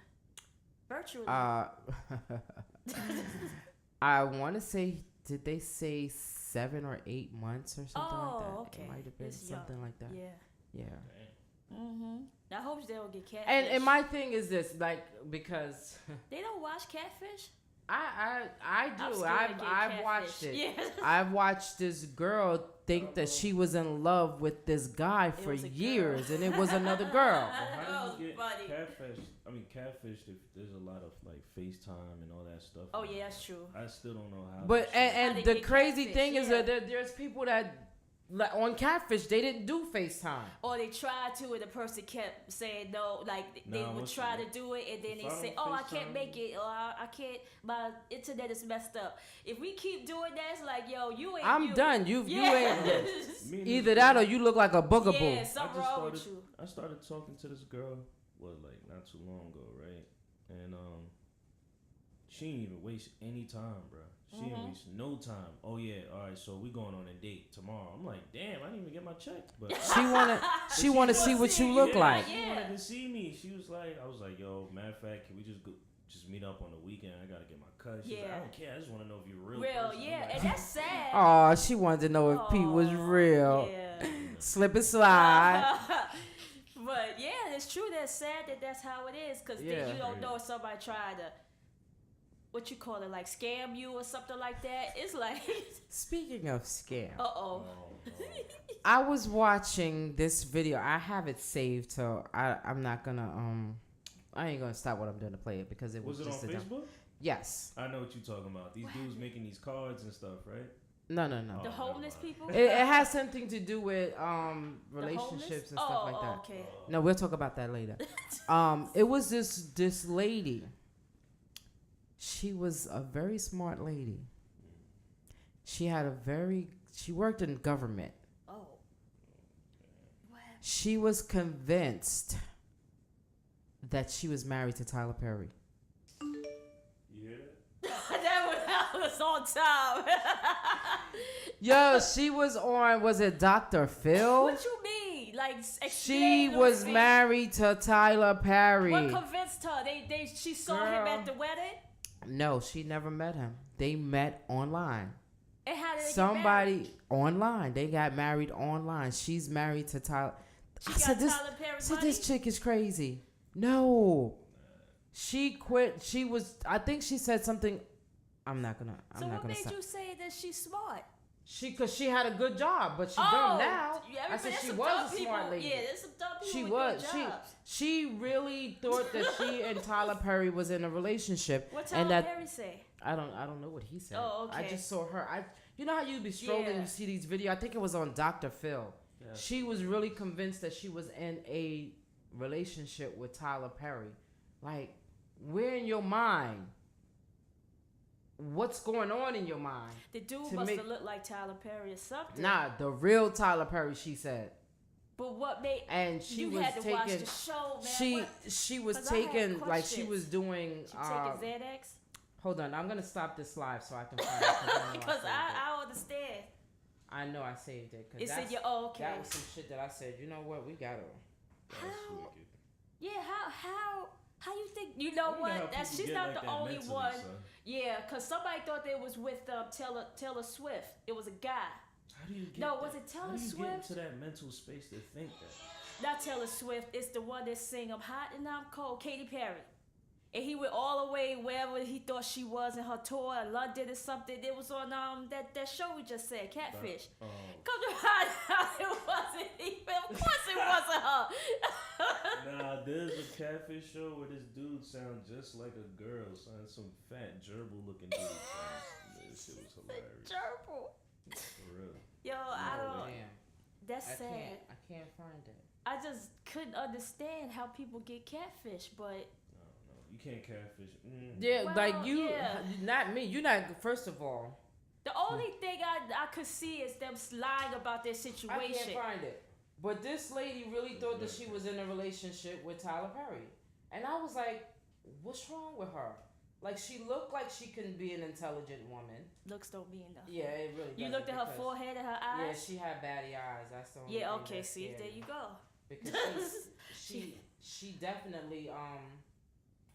Virtually.
I want to say, did they say 7 or 8 months or something like that?
Okay.
It might have been
It's
something
young.
like that.
Yeah.
Yeah.
Mm-hmm. I hope they don't get catfish.
And my thing is this, like, because
They don't watch catfish?
I
I'm
do.
scared to get
I've watched
catfish.
it.
Yeah.
I've watched this girl think that she was in love with this guy for
was a girl.
years, and it was another girl.
How
Oh,
do you get
buddy.
catfish if there's a lot of like FaceTime and all that stuff?
Oh, yeah, that's true.
I still don't know how.
But
that shit-
How
and
they
the
get
crazy
catfish,
thing is
yeah.
that there's people that, like, on Catfish, they didn't do FaceTime.
Or they tried to, and the person kept saying no. Like they
Nah,
would
what's
try
the-
to do it, and then
if
they
I
say,
don't
"Oh, I can't
FaceTime-
make it," or "I can't. My internet is messed up." If we keep doing that, it's like, yo, you ain't.
I'm
you.
done. You
Yeah.
ain't.
Me and
Either
this
that
girl-
or you look like a boogaboo.
Yeah, something
I just
wrong with you.
I started talking to this girl, like not too long ago, right? And she didn't even waste any time, bro. She didn't waste no time. Oh yeah, all right. So we going on a date tomorrow. I'm like, damn, I didn't even get my check, but
She wanna see what you look like.
She
Yeah.
wanted to see me. She was like, I was like, yo, matter of fact, can we just meet up on the weekend? I gotta get my cut. She's like,
Yeah.
I don't care. I just want to know if you're real.
Real,
person. I'm
yeah,
like,
and that's sad.
Oh, she wanted to know if Pete was
Aw,
real.
Yeah.
Slip and slide.
But yeah, it's true. That's sad that that's how it is, because
Yeah.
then you don't know if somebody tried to, what you call it, like scam you or something like that. It's like,
Speaking of scam,
uh-oh.
I was watching this video. I have it saved, so I'm not gonna I ain't gonna stop what I'm doing to play it because it was,
Was it
just
on
a dumb-
Facebook?
Yes.
I know what you're talking about. These dudes making these cards and stuff, right?
No.
The
Oh,
homeless
never mind.
people?
It has something to do with
The homeless?
relationships and
Oh,
stuff like that.
okay.
No, we'll talk about that later. It was this lady. She was a very smart lady. She worked in government.
Oh. What happened?
She was convinced that she was married to Tyler Perry.
You hear that?
that was on time.
Yo, she was on, was it Dr. Phil?
What you mean? Like,
She
explain
was
to me.
married to Tyler Perry.
What convinced her? She saw him
Girl.
at the wedding?
No, she never met him. They met online.
And how did they get
Somebody
married?
online. They got married online. She's married to Tyler.
She
I
got
said this.
Tyler Perry
I said
money?
this chick is crazy. No. She quit. She was. I think she said something. I'm not gonna.
So
I'm not
what
gonna
made
stop.
you say that she's smart?
Cause she had a good job, but she
Oh,
dumb now.
yeah,
I said
there's
she
some
was
dumb
a smart
people.
lady.
Yeah, there's some dumb people
She
with
was.
good jobs.
She really thought that she and Tyler Perry was in a relationship,
What Tyler
and that
Perry say?
I don't know what he said.
Oh,
I
okay.
just saw her. You know how you be strolling
Yeah.
and you see these videos. I think it was on Dr. Phil.
Yeah.
She was really convinced that she was in a relationship with Tyler Perry. Like, where in your mind? What's going on in your mind?
The dude
To
must
make-
have looked like Tyler Perry or something.
Nah, the real Tyler Perry, she said.
But what made
And she
you
was
had to
taking
watch the show, man?
she
What?
she was
'Cause I had
taking like she
questions.
was doing
She taking Xanax?
hold on, I'm gonna stop this live so I can find it
Because
I
I understand.
I know I saved it. 'Cause
It's in
that's-
your okay.
That was some shit that I said. You know what? We gotta.
That's
How?
wicked.
Yeah, how you think? You know
I wonder how
what? That
people
she's
get
not
like
the
that
only
mentally,
one.
son.
Yeah, cause somebody thought they was with Taylor Swift. It was a guy,
How do you get
No,
that?
was it Taylor
How do you
Swift?
get into that mental space to think that?
not Taylor Swift. It's the one that sing "I'm Hot and I'm Cold," Katy Perry. And he went all the way wherever he thought she was in her tour in London or something. It was on that show we just said, Catfish. Come to find out it wasn't even. Of course it wasn't her.
Nah, there's a catfish show where this dude sounds just like a girl, son. Some fat gerbil looking dude. Son. This shit was hilarious.
Gerbil.
For real.
Yo, I don't.
Damn.
That's
I
sad.
can't find it.
I just couldn't understand how people get catfish, but
No, you can't catfish.
Yeah,
Well,
like you,
yeah.
not me. You not. First of all,
the only thing I could see is them lying about their
I
situation.
can't find it. But this lady really thought that she was in a relationship with Tyler Perry, and I was like, "What's wrong with her?" Like she looked like she can be an intelligent woman.
Looks don't mean nothing.
Yeah, it really.
You
doesn't
looked at her
because-
forehead and her
Yeah,
eyes.
she had batty eyes. That's the only
Yeah,
thing
okay,
that
see,
scared
there
me.
you go.
Because she definitely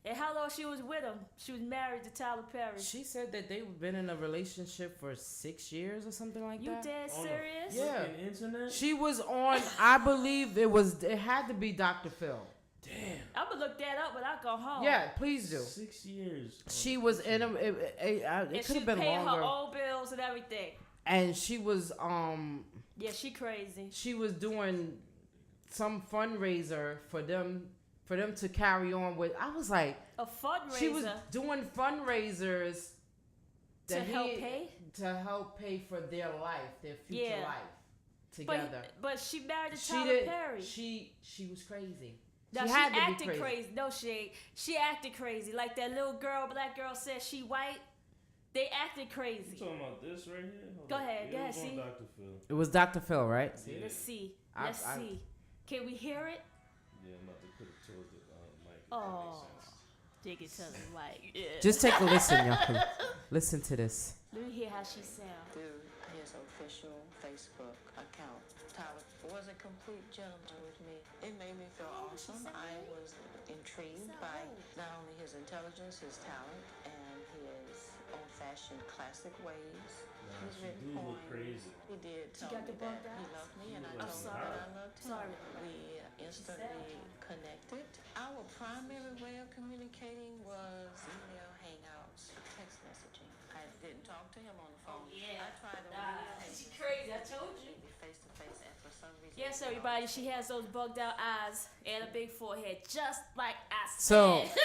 And how long she was with him? She was married to Tyler Perry.
she said that they've been in a relationship for 6 years or something like
You
that.
dead
On the
serious?
Yeah.
fucking internet?
She was on. I believe it had to be Dr. Phil.
Damn.
I'm gonna look that up when I go home.
Yeah, please do.
6 years.
She was in a. It
And
could
she
have been
paying
longer.
her own bills and everything.
And she was
Yeah, she crazy.
she was doing some fundraiser for them to carry on with. I was like,
A fundraiser
she was doing fundraisers
to
that
help
he-
pay.
to help pay for their life, their future
Yeah.
life together.
But she married to
She
Tyler
did.
Perry.
She was crazy.
Now,
she
she
had to
acted
be crazy.
No, she ain't. She acted crazy. Like that little girl, black girl said she white. They acted
You
crazy.
talking about this right here? Hold
Go
on.
ahead,
Yeah,
go
it
ahead,
was on
see?
Dr. Phil.
It was Dr. Phil, right?
Yeah.
Let's see.
I-
Let's
I-
see. Can we hear it?
Yeah, I'm about to put it towards the mic. If
Oh.
that makes sense.
Dig it to the mic. Yeah.
Just take a listen, y'all. Listen to this.
Let me hear how she sound.
through his official Facebook account. Tyler was a complete gentleman with me. It made me feel awesome. I was intrigued by not only his intelligence, his talent, and his old-fashioned classic ways.
Nah,
He's
she
written
do look
poems.
crazy.
He did tell
got
me
the
that
bugged
he
eyes?
loved me, and I
I'm
told him
sorry.
that I loved him.
Sorry.
We instantly connected. Our primary way of communicating was email, hangouts, text messaging. I didn't talk to him on the phone. I tried on video
She crazy. I told you.
face to face, and for some reason.
Yes, everybody. She has those bugged out eyes and a big forehead, just like I
So-
said.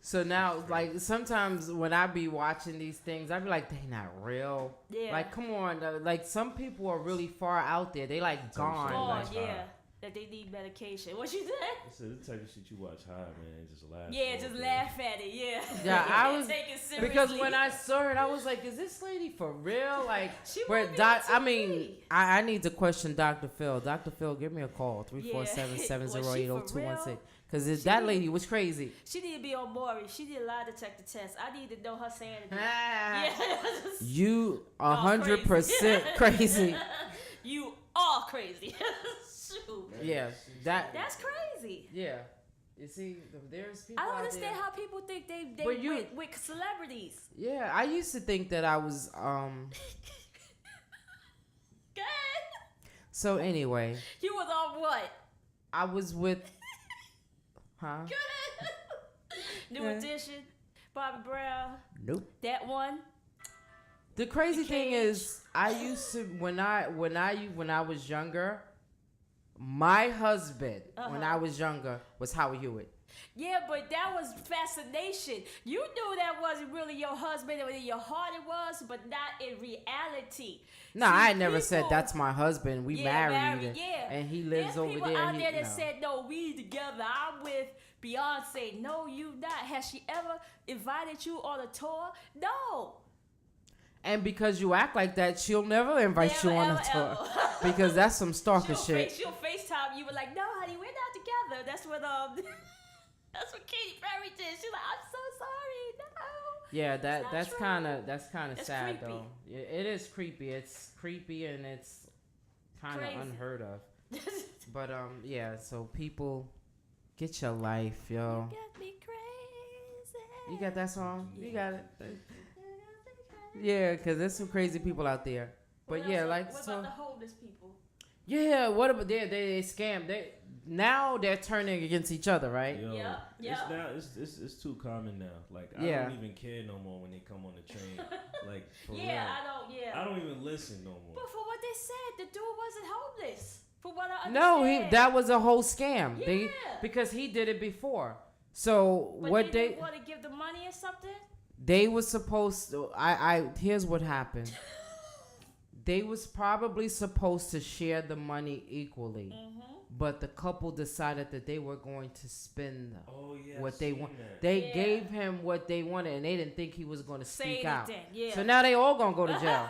So now, like, sometimes when I be watching these things, I be like, they not real.
Yeah.
Like, come on. Like, some people are really far out there. They, like, gone.
Oh,
Like,
yeah. That they need medication. What you said?
It's the type of shit you watch high, man. Just laugh.
Yeah,
all
just
day.
laugh at it. Yeah.
Yeah, I was
Take it seriously.
because when I saw it, I was like, "Is this lady for real?" Like,
She
but
might be on
I
TV.
mean, I need to question Dr. Phil. Dr. Phil, give me a call 347-708-0216 because that lady was crazy.
She need to be on Maury. She did a lie detector test. I need to know her sanity.
Ah,
Yeah.
You
Y'all
100% crazy.
You are crazy. Shoot.
Yeah,
That's crazy.
yeah. You see, there's people.
I don't
out
understand
there.
how people think they
But you-
with celebrities.
Yeah, I used to think that I was
Good.
So anyway,
You was on what?
I was with Huh?
New
Yeah.
Edition, Bobby Brown,
Nope.
that one.
The crazy thing
Cage.
is, I used to when I was younger, my husband when I was younger was Howard Hewitt.
Yeah, but that was fascination. You knew that wasn't really your husband, and in your heart it was, but not in reality.
No,
See,
I never said
people-
that's my husband. We married, and,
yeah.
and he lives
There's
over
people
there.
out
and
there
he,
that
no.
said, no, we together. I'm with Beyonce. No, you not. Has she ever invited you on a tour? No.
And because you act like that, she'll never invite you
Never,
on a
ever,
tour
ever.
because that's some stalker shit.
She'll FaceTime you, but like, no, honey, we're not together. That's what that's what Katy Perry did. She's like, I'm so sorry. No.
Yeah,
not
that's
true.
kind of
It's
sad
creepy.
though. It is creepy. It's creepy and it's kind of
Crazy.
unheard of. But yeah. So people, get your life, yo.
Got me crazy.
You got that song? You got it. Yeah, cause there's some crazy people out there. But
What
yeah,
else?
like
What
so.
about the homeless people?
Yeah, what about they scam? Now they're turning against each other, right?
Yo,
Yeah, yeah.
it's now it's too common now. Like
Yeah.
I don't even care no more when they come on the train. Like for
Yeah,
real. I don't even listen no more.
But for what they said, the dude wasn't homeless. For what I
No,
understand.
that was a whole scam.
Yeah.
Because he did it before. So
But
what
didn't want to give the money or something?
they was supposed to, I here's what happened. They was probably supposed to share the money equally.
Mm-hmm.
But the couple decided that they were going to spend
Oh yeah.
what
I
they
seen
want.
that.
They
Yeah.
gave him what they wanted, and they didn't think he was going to
Say
speak out.
anything, yeah.
So now they all gonna go to jail.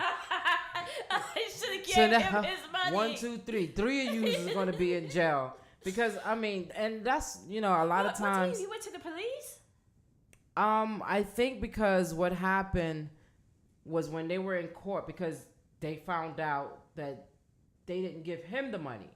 I should have
So
given
now,
him his money.
1, 2, 3, 3 of you is going to be in jail because I mean, and that's a lot of
What
times.
you went to the police?
I think because what happened was when they were in court because they found out that they didn't give him the money.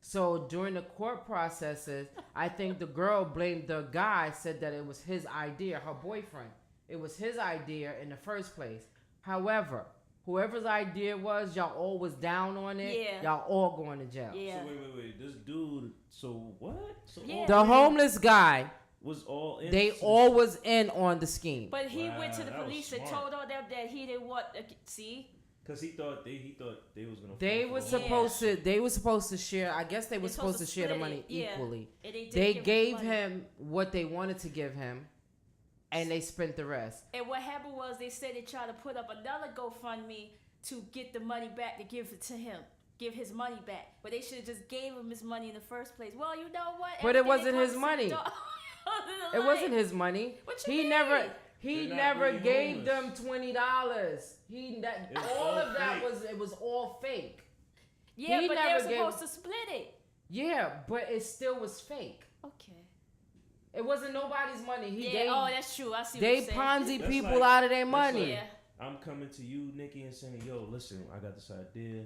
So during the court processes, I think the girl blamed the guy, said that it was his idea, her boyfriend. It was his idea in the first place. However, whoever's idea was, y'all all was down on it.
Yeah.
Y'all all going to jail.
Yeah.
So wait. This dude. So what? So
Yeah.
all
The
three
homeless guy,
was all in.
they all was in on the scheme.
But he went to the
Wow, that was
police and
smart.
told all them that he didn't want. See,
Cause he thought they was gonna.
They
fall
was
for him.
supposed to share. I guess they were supposed to share the
split
money
it, yeah.
equally.
And they, did
They
give him
gave
money.
him what they wanted to give him, and they spent the rest.
And what happened was they said they tried to put up another GoFundMe to get the money back to give it to him. Give his money back. But they should have just gave him his money in the first place. Well, you know what?
But it
Everything
wasn't
that
his
comes to
money.
the door-
It wasn't his money.
What you
He
mean?
never.
They're not
never
really
gave
homeless.
them $20.
It's
All
all
of that
fake.
it was all fake.
Yeah,
He
but they
never
were
gave-
supposed to split it.
Yeah, but it still was fake.
Okay.
It wasn't nobody's money.
Yeah, that's true. I see
They
what you're saying.
Ponzi
That's
people
like-
out of their
that's
money.
Yeah.
I'm coming to you, Nikki, and saying, yo, listen, I got this idea.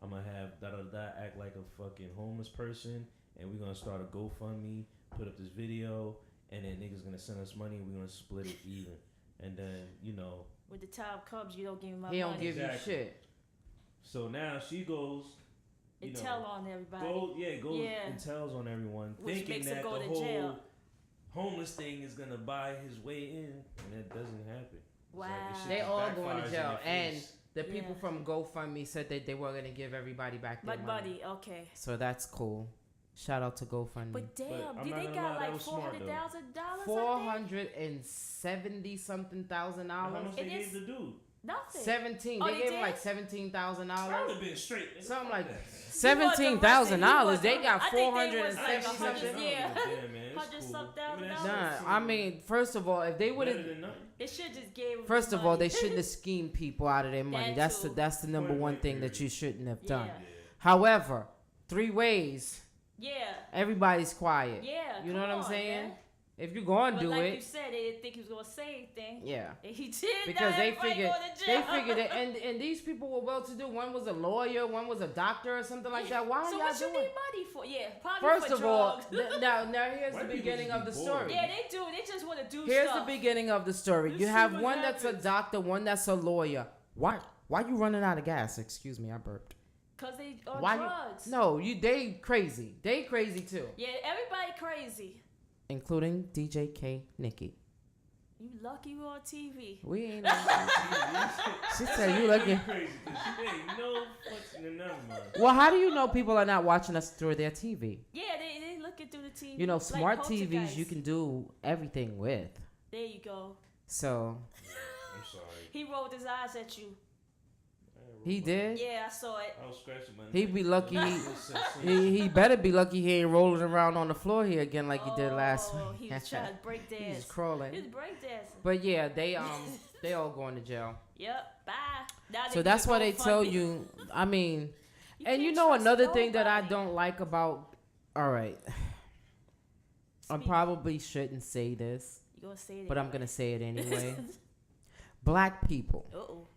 I'm gonna have act like a fucking homeless person, and we're gonna start a GoFundMe, put up this video, and then niggas gonna send us money, and we're gonna split it even. And then,
When the time comes, you don't give me my
He don't
money.
give you
Exactly.
shit.
so now she goes,
and tell on everybody.
goes
Yeah.
and tells on everyone,
Which
thinking
makes him
that
go
the
to
whole
jail.
homeless thing is gonna buy his way in, and that doesn't happen. It's
Wow.
it shit
They
just
all going
backfires
to
in
jail.
their
And
face.
the people
Yeah.
from GoFundMe said that they were going to give everybody back their
But
money.
buddy, okay.
So that's cool. Shout out to GoFundMe.
But damn,
I'm
did
not
they
gonna
got
lie, that
like
was smart, though.
$400,000?
$470-something thousand
How
dollars.
much they
It
gave
is-
the dude?
Nothing.
17.
Oh,
They
they
gave him
did?
like $17,000.
I would have been straight. nigga.
Something
Fuck
like
that.
$17,000. They got
I think they was
470
like
something.
100, yeah.
Yeah, man, it's
100
cool.
some
Give me that
$1,000.
shit.
Nah, I mean, first of all, if they would
Better
have,
than nothing.
They should just gave him
first
his
of all,
money.
they shouldn't have schemed people out of their money.
That
That's
too.
the number
Point
one
blank
thing that
period.
you shouldn't have done.
Yeah.
However, 3 ways,
Yeah.
everybody's quiet.
Yeah.
You know what
come
I'm
on,
saying?
man.
If you're going to
But
do
like
it,
you said, they didn't think he was gonna say anything.
yeah.
And he did.
Because
now
they
everybody
figured
going to jail.
it, and these people were well to do. One was a lawyer, one was a doctor or something like that. Why are
So
y'all
what you
doing?
need money for? Yeah, probably
First
for
of all,
drugs.
now here's
White
the
people
beginning
just
of the
be bored.
story.
Yeah, they do. They just want to do
Here's
stuff.
the beginning of the story.
Let's
You
see
have
what
one that's a
happens.
doctor, one that's a lawyer. Why you running out of gas? Excuse me, I burped.
Cause they on
Why
drugs.
you? No, they crazy. They crazy too.
Yeah, everybody crazy.
including DJ K Nikki.
You lucky we're on TV.
We ain't on She said you lucky.
Crazy, 'cause she ain't no fucking in that man.
Well, how do you know people are not watching us through their TV?
Yeah, they looking through the TV.
You know,
like
smart TVs
Poltergeist.
you can do everything with.
There you go.
So
I'm sorry.
He rolled his eyes at you.
he did.
Yeah, I saw it.
I was scratching my neck.
He'd be lucky.
He,
He better be lucky he ain't rolling around on the floor here again like he did last
Oh,
week.
he was trying to break dance.
He's crawling.
He was break dancing.
But yeah, they all going to jail.
Yep. Bye. Now
So
they
that's
can
why
go
they tell
fund me.
you. I mean, and you
can't
know
trust
another thing that I
nobody.
don't like about. All right, I
Speak.
probably shouldn't say this,
You gonna say it?
but I'm gonna say it anyway. Black people,
Uh-oh.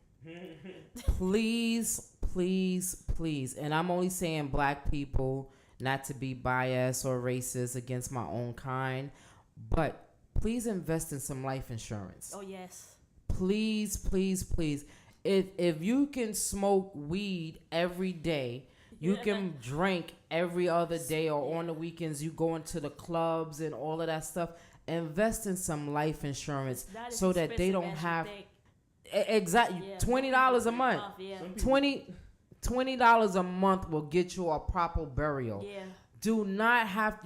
please, please, please, and I'm only saying black people, not to be biased or racist against my own kind, but please invest in some life insurance.
Oh yes.
Please, please, please. If you can smoke weed every day, you can drink every other day, or on the weekends you go into the clubs and all of that stuff. Invest in some life insurance
Not as
so that they
expensive
don't
as you
have
think.
exactly
Yeah,
$20 a month.
Yeah.
$20 a month will get you a proper burial.
Yeah.
Do not have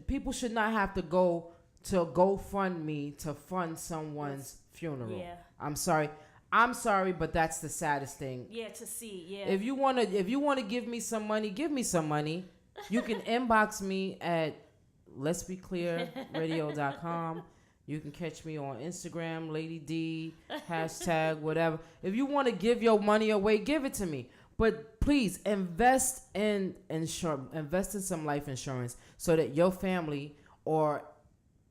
people should not have to go to GoFundMe to fund someone's funeral.
Yeah.
I'm sorry, but that's the saddest thing.
Yeah. To see. Yeah.
If you wanna give me some money, give me some money. You can inbox me at letsbeclearradio.com. You can catch me on Instagram, Lady D, hashtag whatever. If you want to give your money away, give it to me. But please invest in some life insurance so that your family or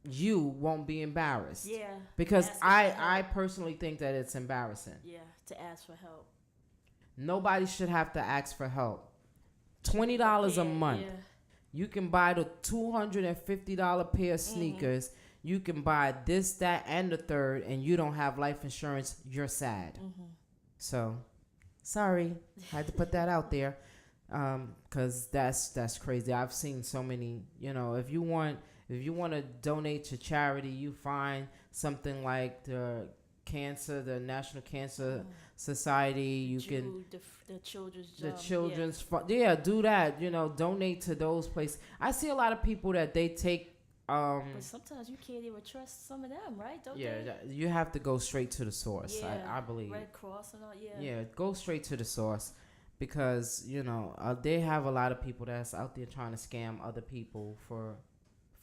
you won't be embarrassed.
Yeah.
Because
Ask for help.
I personally think that it's embarrassing.
Yeah. To ask for help.
Nobody should have to ask for help. $20 a
Yeah,
month.
Yeah.
You can buy the $250 pair of sneakers. You can buy this, that, and the third, and you don't have life insurance. You're sad. So, sorry, I had to put that out there, cause that's crazy. I've seen so many. You know, if you want to donate to charity, you find something like the National Cancer Society. You can.
The children's
The
job.
children's fund. Yeah, do that. You know, donate to those places. I see a lot of people that they take.
But sometimes you can't even trust some of them, right? Don't
Yeah,
they?
you have to go straight to the source.
Yeah.
I believe.
Red Cross and all. Yeah.
Yeah, go straight to the source, because you know they have a lot of people that's out there trying to scam other people for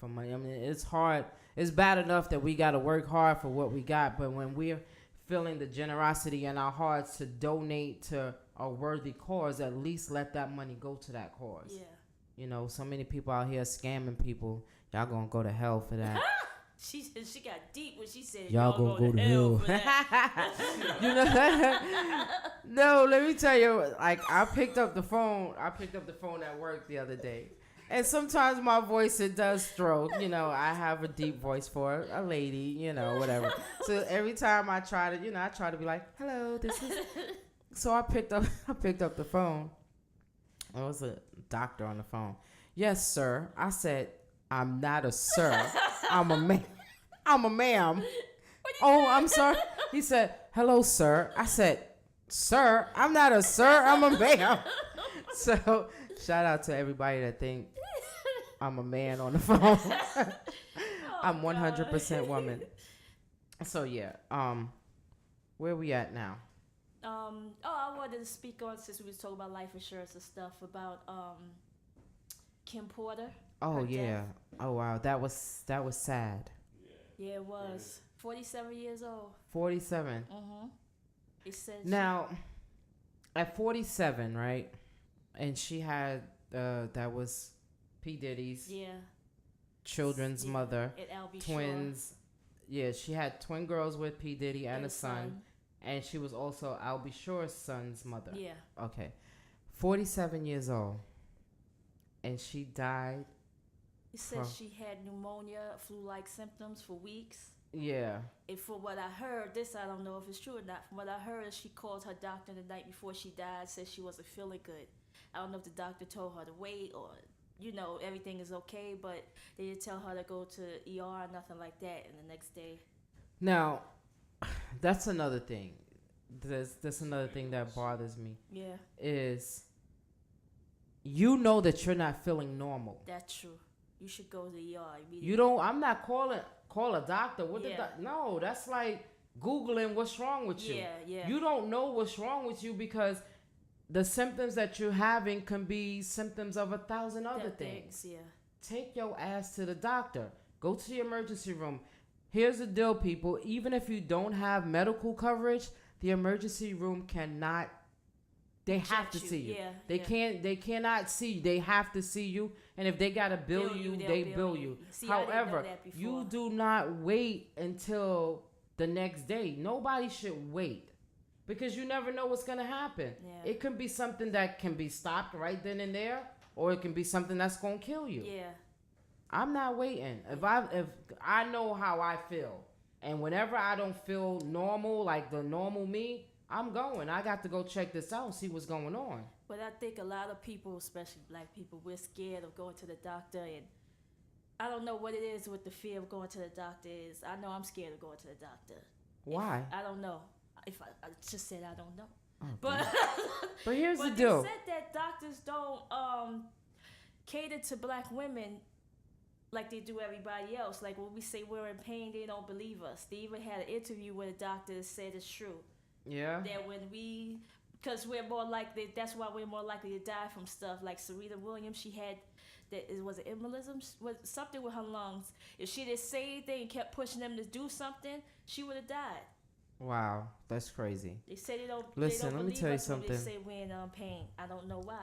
money. I mean, it's hard. It's bad enough that we got to work hard for what we got, but when we're feeling the generosity in our hearts to donate to a worthy cause, at least let that money go to that cause.
Yeah.
You know, so many people out here scamming people. Y'all gonna go to hell for that.
She got deep when she said
Y'all
y'all
gonna go to hell.
for that.
You know, no, let me tell you, like I picked up the phone at work the other day. And sometimes my voice, it does stroke. You know, I have a deep voice for a lady, you know, whatever. So every time I try to, I try to be like, hello, this is. So I picked up the phone. It was a doctor on the phone. Yes, sir. I said, I'm not a sir. I'm a man. I'm a ma'am. Oh, I'm sorry. He said, hello, sir. I said, sir, I'm not a sir. I'm a ma'am. So shout out to everybody that think I'm a man on the phone. I'm 100% woman. So yeah, where we at now?
I wanted to speak on, since we was talking about life insurance and stuff, about Kim Porter.
Oh
her
yeah.
death.
Oh wow, that was sad.
Yeah, it was 47 years old.
47.
It said
Now, at 47, right? And she had that was P Diddy's children's mother,
at Albie
twins. Yeah, she had twin girls with P Diddy and a son. And she was also Albie Shore's son's mother.
Yeah.
Okay. 47 years old. And she died.
It said she had pneumonia, flu-like symptoms for weeks.
Yeah.
And from what I heard, this I don't know if it's true or not. From what I heard, she called her doctor the night before she died, said she wasn't feeling good. I don't know if the doctor told her to wait or you know, everything is okay, but they didn't tell her to go to ER, nothing like that, and the next day.
Now, that's another thing. That's another thing that bothers me.
Yeah,
Is you know that you're not feeling normal.
that's true. You should go to the ER immediately.
You don't. I'm not call a doctor. What the
Yeah.
no? That's like Googling what's wrong with you.
Yeah.
You don't know what's wrong with you because the symptoms that you're having can be symptoms of 1,000 other
That
things.
Yeah.
Take your ass to the doctor. Go to the emergency room. Here's the deal, people. Even if you don't have medical coverage, the emergency room cannot. They have to
Check you.
see you.
Yeah,
They
yeah.
can't. They cannot see you. They have to see you. And if they gotta bill you,
they'll
they
bill
bill
you.
you.
See, I didn't know
However,
that before.
you do not wait until the next day. Nobody should wait because you never know what's gonna happen.
Yeah.
It can be something that can be stopped right then and there, or it can be something that's gonna kill you.
Yeah.
I'm not waiting. If I know how I feel, and whenever I don't feel normal, like the normal me, I'm going. I got to go check this out and see what's going on.
But I think a lot of people, especially black people, we're scared of going to the doctor, and I don't know what it is with the fear of going to the doctor is. I know I'm scared of going to the doctor.
Why?
I don't know. If I just said I don't know.
Okay.
But
But here's the
but
deal.
they said that doctors don't cater to black women like they do everybody else. Like when we say we're in pain, they don't believe us. They even had an interview where the doctor said it's true.
Yeah.
That when we, because we're more likely, that's why we're more likely to die from stuff. Like Serena Williams, she had, was it embolism? Was something with her lungs. If she didn't say anything and kept pushing them to do something, she would have died.
Wow, that's crazy.
They say they don't.
Listen,
they don't
let me
believe
tell you
us when
something.
They say we're in pain. I don't know why.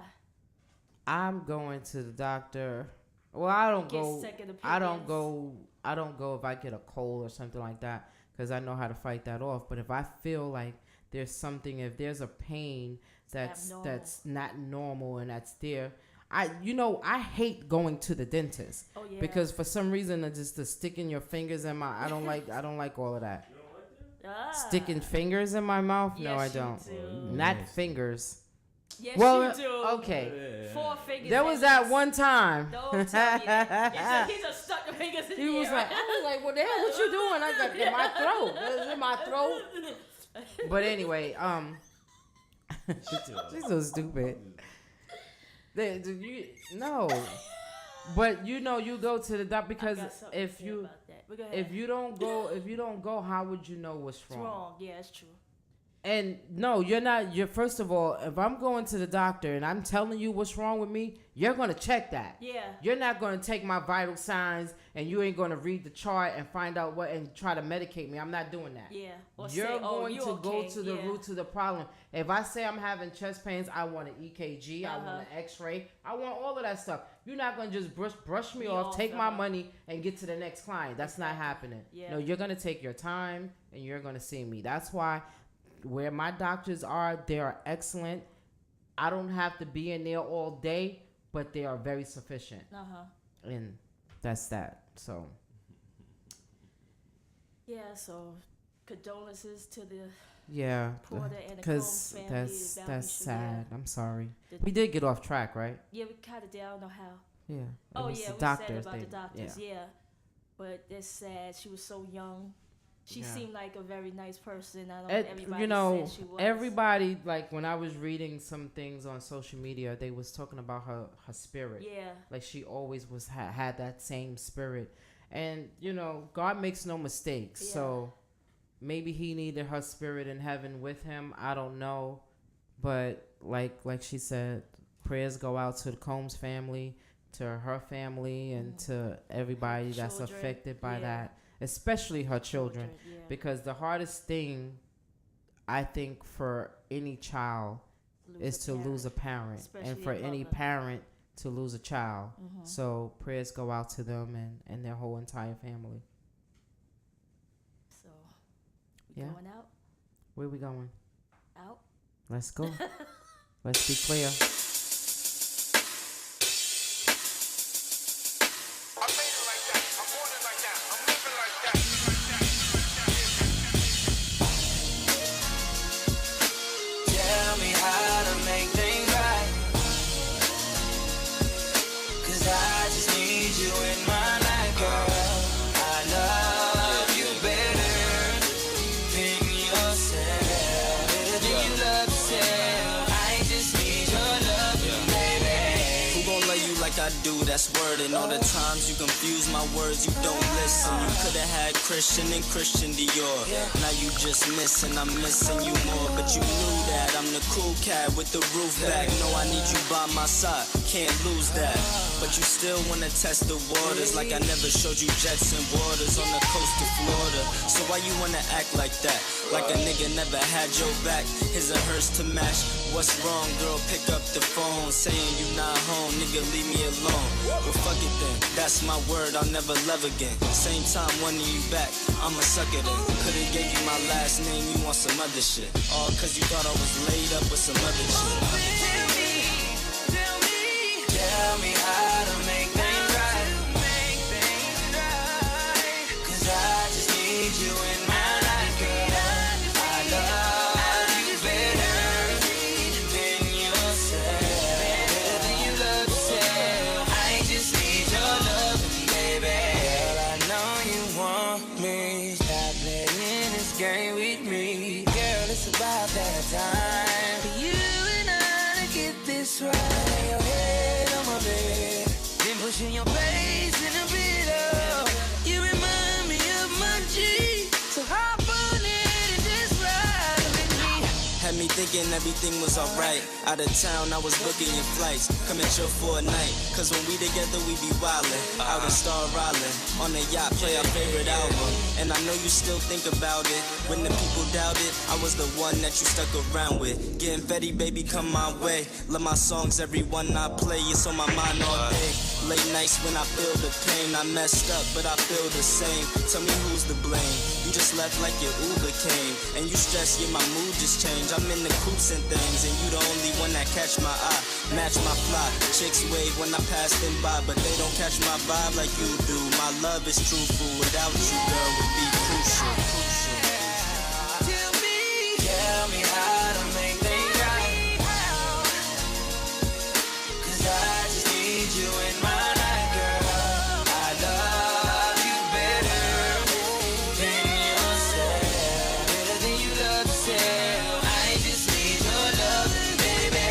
I'm going to the doctor. Well, I don't
Get
go.
second
I don't
opinions.
go. I don't go if I get a cold or something like that because I know how to fight that off. But if I feel like there's something, if there's a pain that's
abnormal.
not normal and that's there, I hate going to the dentist
Oh yeah.
because for some reason just to sticking your fingers in my I don't like all of that. Sticking fingers in my mouth? No, I
Yes, you
don't.
do.
Not fingers.
Yes,
Well,
you do.
okay.
4 fingers.
There
at
was that
least.
one time.
Don't tell me that. He just stuck the fingers in
He
the
was
air.
like, I was like, what the hell? What you doing? I was like, in my throat. It was in my throat. But anyway, she's so stupid. No, but you go to the doctor because
I got something
if
to say
you
about that. But go ahead.
if you don't go, how would you know what's
It's
wrong?
wrong. Yeah, it's true.
And no, you're not. You're first of all, if I'm going to the doctor and I'm telling you what's wrong with me, you're gonna check that.
Yeah.
You're not gonna take my vital signs and you ain't gonna read the chart and find out what and try to medicate me. I'm not doing that.
Yeah. Or
You're
say,
going
you
to go
okay.
to the
Yeah.
root to the problem. If I say I'm having chest pains, I want an EKG, I want an X-ray, I want all of that stuff. You're not gonna just brush me off, take my money, and get to the next client. That's not happening.
Yeah.
No, you're gonna take your time and you're gonna see me. That's why where my doctors are, they are excellent. I don't have to be in there all day, but they are very sufficient. And that's that. So
Yeah. So condolences to the
yeah,
Porter and the
because
Combs family.
that's
the Bounty
sad. I'm sorry.
The-
We did get off track, right?
Yeah, we kind of did. I don't know how.
Yeah. It
Oh
was
yeah,
the
we
doctors,
said about
they-
the doctors. Yeah. But it's sad. She was so young. She
Yeah.
seemed like a very nice person. I don't. Everybody
You
said she was.
everybody, like when I was reading some things on social media, they was talking about her spirit.
Yeah.
Like she always was had that same spirit, and God makes no mistakes.
Yeah.
So maybe he needed her spirit in heaven with him. I don't know, but like she said, prayers go out to the Combs family, to her family, and to everybody that's
Children.
affected by
Yeah.
that, especially her children.
Yeah.
Because the hardest thing, I think, for any child is to lose a parent, and
Especially
for
a
any
mother.
parent to lose a child. So prayers go out to them and their whole entire family.
So we
Yeah.
going out.
Where we going?
Out.
Let's go. Let's be clear.
Tell me how to make things right, 'cause I like I do, that's word. And all the times you confuse my words, you don't listen. You could've had Christian and Christian Dior. Now you just missing, I'm missing you more. But you knew that I'm the cool cat with the roof back. No, I need you by my side, can't lose that. But you still wanna test the waters, like I never showed you jets and waters on the coast of Florida. So why you wanna act like that? Like a nigga never had your back, his and hers to match. What's wrong, girl? Pick up the phone, saying you not home, nigga, leave me alone. Well, fuck it then, that's my word, I'll never love again. Same time wanting you back, I'ma suck it in. Could've gave you my last name, you want some other shit. All cause you thought I was laid up with some other shit. Tell me how to make things right. Cause I just need you in my life, girl. I love you better than yourself. Better than you love yourself. I just need your love, baby. Girl, I know you want me. Stop playing this game with me. Girl, it's about that time for you and I to get this right. Your head on my bed, then pushing your face in the pillow. You remind me of my G, so hop on it and just ride with me. Had me thinking everything was alright. Out of town, I was booking your flights. Come and chill for a night, cause when we together, we be wildin'. Out in Star Island, on the yacht, play our favorite album. And I know you still think about it. When the people doubted, I was the one that you stuck around with. Getting Fetty, baby, come my way. Love my songs, every one I play, it's on my mind all day. Late nights when I feel the pain, I messed up, but I feel the same. Tell me who's to blame. You just left like your Uber came. And you stress, yeah, my mood just changed. I'm in the coops and things, and you the only one that catch my eye. Match my fly, chicks wave when I pass them by, but they don't catch my vibe like you do. My love is truthful, without you, girl, would be crucial. Tell me how to make things right. Cause I just need you in my life, girl. I love you better than yourself. Better than you love yourself. I just need your love, baby.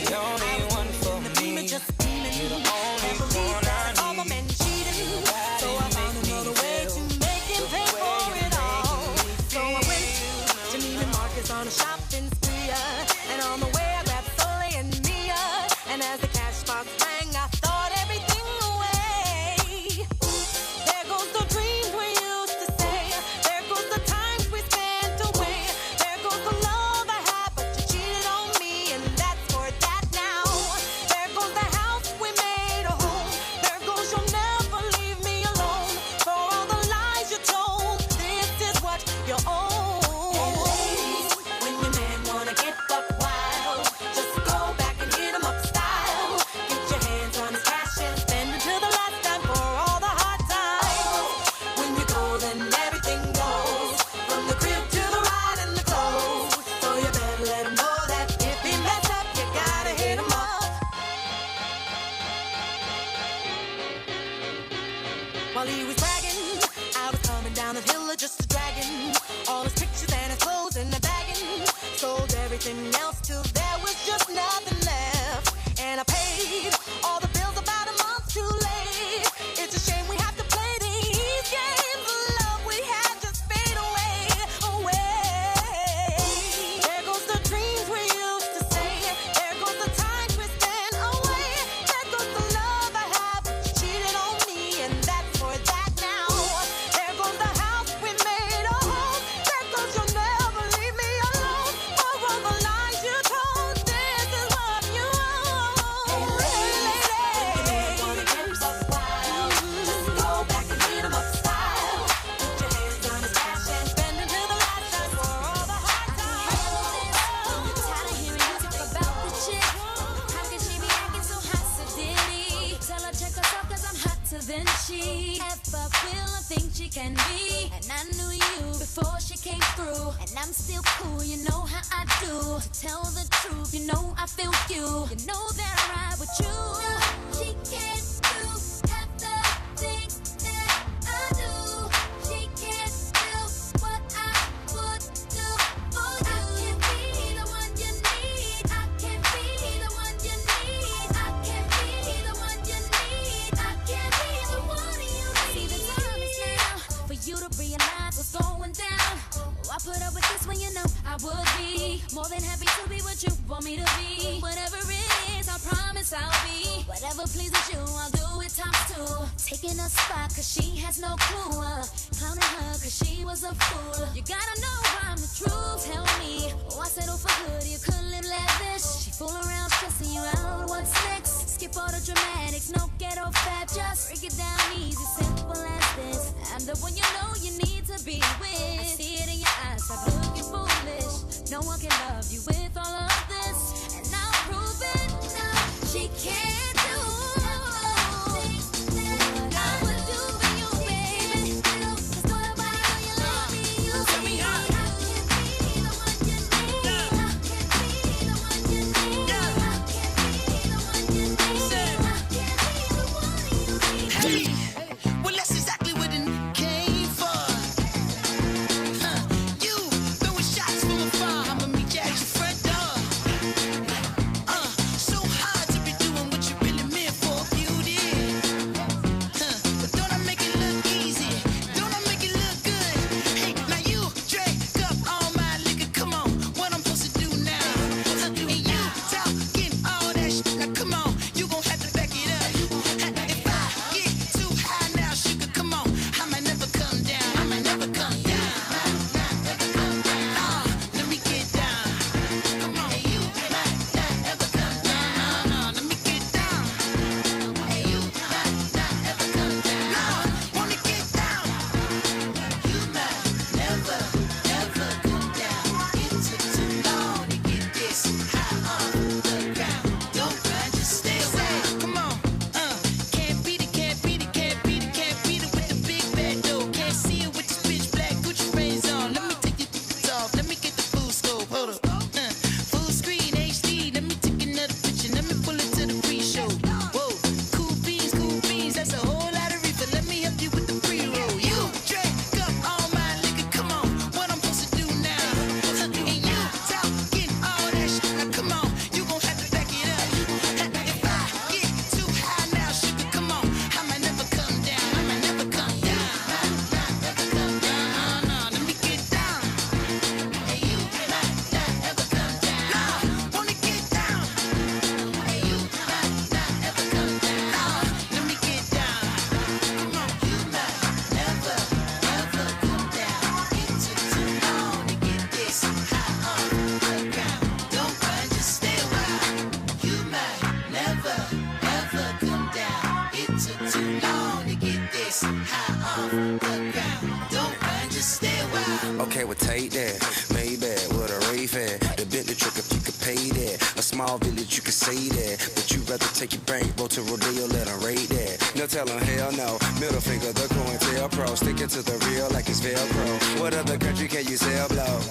The only one for me. You're the only one I need.
All my men cheating, so I found another way to make him pay for it all. So I went to Neiman Marcus on a shopping spree, and on the way I grabbed Soleil and Mia. And as the cash box rang, I thought everything away. There goes the dreams we used to say. There goes the times we spent away. There goes the love I had, but you cheated on me, and that's for that now. There goes the house we made a home. There goes you'll never leave me alone. For all the lies you told, this is what you owe. When your man wanna get buck wild, just go back and hit him up style. Get your hands on his cash and spend it till the last time for all the hard times. When you go, then everything goes, from the crib to the ride and the clothes. So you better let him know that if he mess up, you gotta hit him up. While he was bragging, I was coming down the hill just a dragging all his pictures and his clothes in the bagging. Sold everything else till there was just nothing left, and I paid all the bills about a month too late. It's a shame we have to play these games. The love we had just fade away, away. There goes the dreams we used to say. There goes the times we spent away. There goes the love I had, but you cheated on me, and that's for that now. There goes the house we made a home. There goes you'll never leave me alone. For all the lies you told, this is what you owe. Hey, lady, wanna get buck wild, just go back and hit 'em up style. Put your hands on his cash and spend it till the last time for all the hard times.
I'm tired of hearing you talk about the chick. How can she be acting so hot, so diddy? Tell her check herself, cause I'm hotter than she ever will or think she can be. And I knew you before she came through, and I'm still cool, you know how I do. To tell the truth, you know I feel you. You know that I ride with you. No, she can't do half the things that I do. She can't do what I would do for you. I can't be the one you need. I can't be the one you need. I can't be the one want me to be. Whatever it is, I promise I'll be. Whatever pleases you, I'll do it times two. Taking a spot cause she has no clue. Clowning her cause she was a fool. You gotta know I'm the truth. Tell me, why settle for good? You couldn't live lavish. She fool around stressing you out. What's next? Skip all the dramatics, no ghetto fab. Just break it down easy, simple as this. I'm the one you know you need to be with. I see it in your eyes, stop looking foolish. No one can love you with all of this, and I'll prove it. No, she can't do what I would do for you, baby. 'Cause nobody know you like me. You tell me how I can be the one you need. I can be the one you need. I can be the one you need. I can be the one you need.
Hey, well that's exactly what it came for. You throwing shots from afar. I'ma meet you at your front door. So hard to be doing what you really meant for, beauty. But don't I make it look easy? Don't I make it look good? Hey, now you drank up all my liquor. Come on, what I'm supposed to do now? And you talking all that shit. Now come on, you gon' have to back it up. If I get too high now, sugar, come on, I might never come down. I might never come down. Let me get down. Come on, you might not ever come down. No, let me get down. You might not ever come down. Wanna get down. You might never, ever come down. It took too long to get this high off the ground. Don't run, just stay away. Come on, can't beat it, can't beat it, can't beat it, can't beat it with the big bad dough. Can't see it with this bitch black Gucci frames on. Let me take your pictures off. Let me get the full scope. Hold up, full screen HD. Let me take another picture. Let me pull it to the pre-show. Whoa, cool beans, that's a whole lot of reefer. Let me help you with the pre-roll. You drank up all my liquor. Come on, what I'm supposed to do now? And you talking all that shit. Now come on, you gon' have to back it up. If I get too high now, sugar, come on, I might never come down. I might never come down. Never come down. No, let me get down. And you might not ever come down. Wanna get down. And you might not ever come down. Let me get down. Come on, you might never, ever come down. It took too long to get this high off the ground. Don't run, just stay around. You might never, ever come down. It took too long to get this high off the ground. Don't run, just stay around.
Okay, well take that, Maybach with a rave at. The Bentley truck if you could pay that. A small village you could say that, but you rather take your bankroll to Rodeo, let them rate that. No tell them hell no, middle finger the COINTELPRO, sticking to the real like it's Velcro. What other country can you sell blow?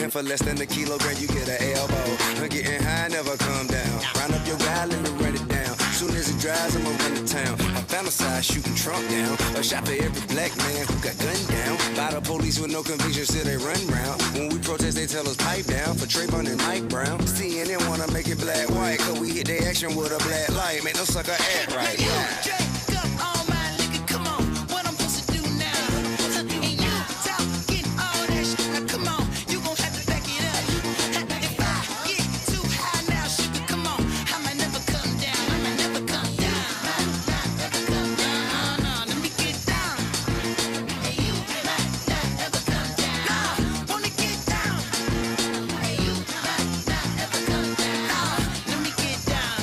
And for less than a kilogram you get an elbow. I'm getting high, never come down. Round up your guy, let me run it down. Soon as it dries, I'ma run to town. I fantasize shooting Trump down. A shot for every black man who got gunned down. By the police with no conviction, still they run round. When we protest, they tell us pipe down. For Trayvon and Mike Brown. CNN wanna make it black white, cause we hit their action with a black light. Make no sucker act right.
You drank up all my liquor. Come on, what I'm supposed to do now? And you talking all that shit. Now come on, you gon' have to back it up. If I get too high now, sugar, come on, I might never come down. I might never come down. Never come down. No, let me get down. And you might not ever come down. Wanna get down. And you might not ever come down. Let me get down.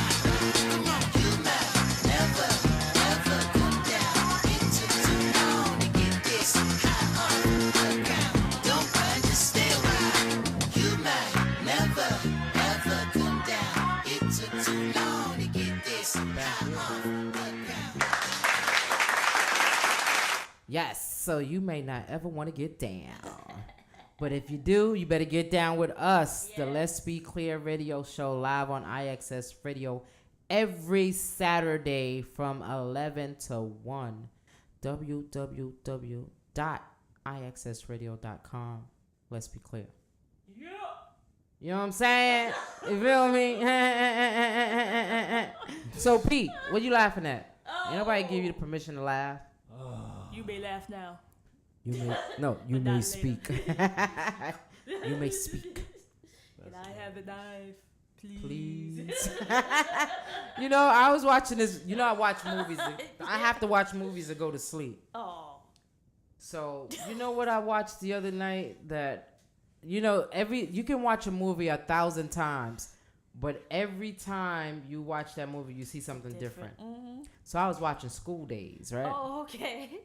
Come on, you might never, ever come down. It took too long to get this high off the ground. Don't run, just stay around. You might never, ever come down. It took too long to get this high off the ground.
Yes, so you may not ever want to get down. But if you do, you better get down with us. The Let's Be Clear radio show live on IXS Radio every Saturday from 11 to 1. www.ixsradio.com. Let's be clear. Yeah. You know what I'm saying? You feel me? So, Pete, what you laughing at? Ain't nobody give you the permission to laugh.
You may laugh now.
You may you
But
may
not
speak. You may speak.
Can I have a knife?
Please. You know, I was watching this. You know, I watch movies. I have to watch movies to go to sleep.
Oh.
So, you know what I watched the other night that, you know, you can watch a movie 1,000 times, but every time you watch that movie, you see something different.
Mm-hmm.
So I was watching School Days, right?
Oh, okay.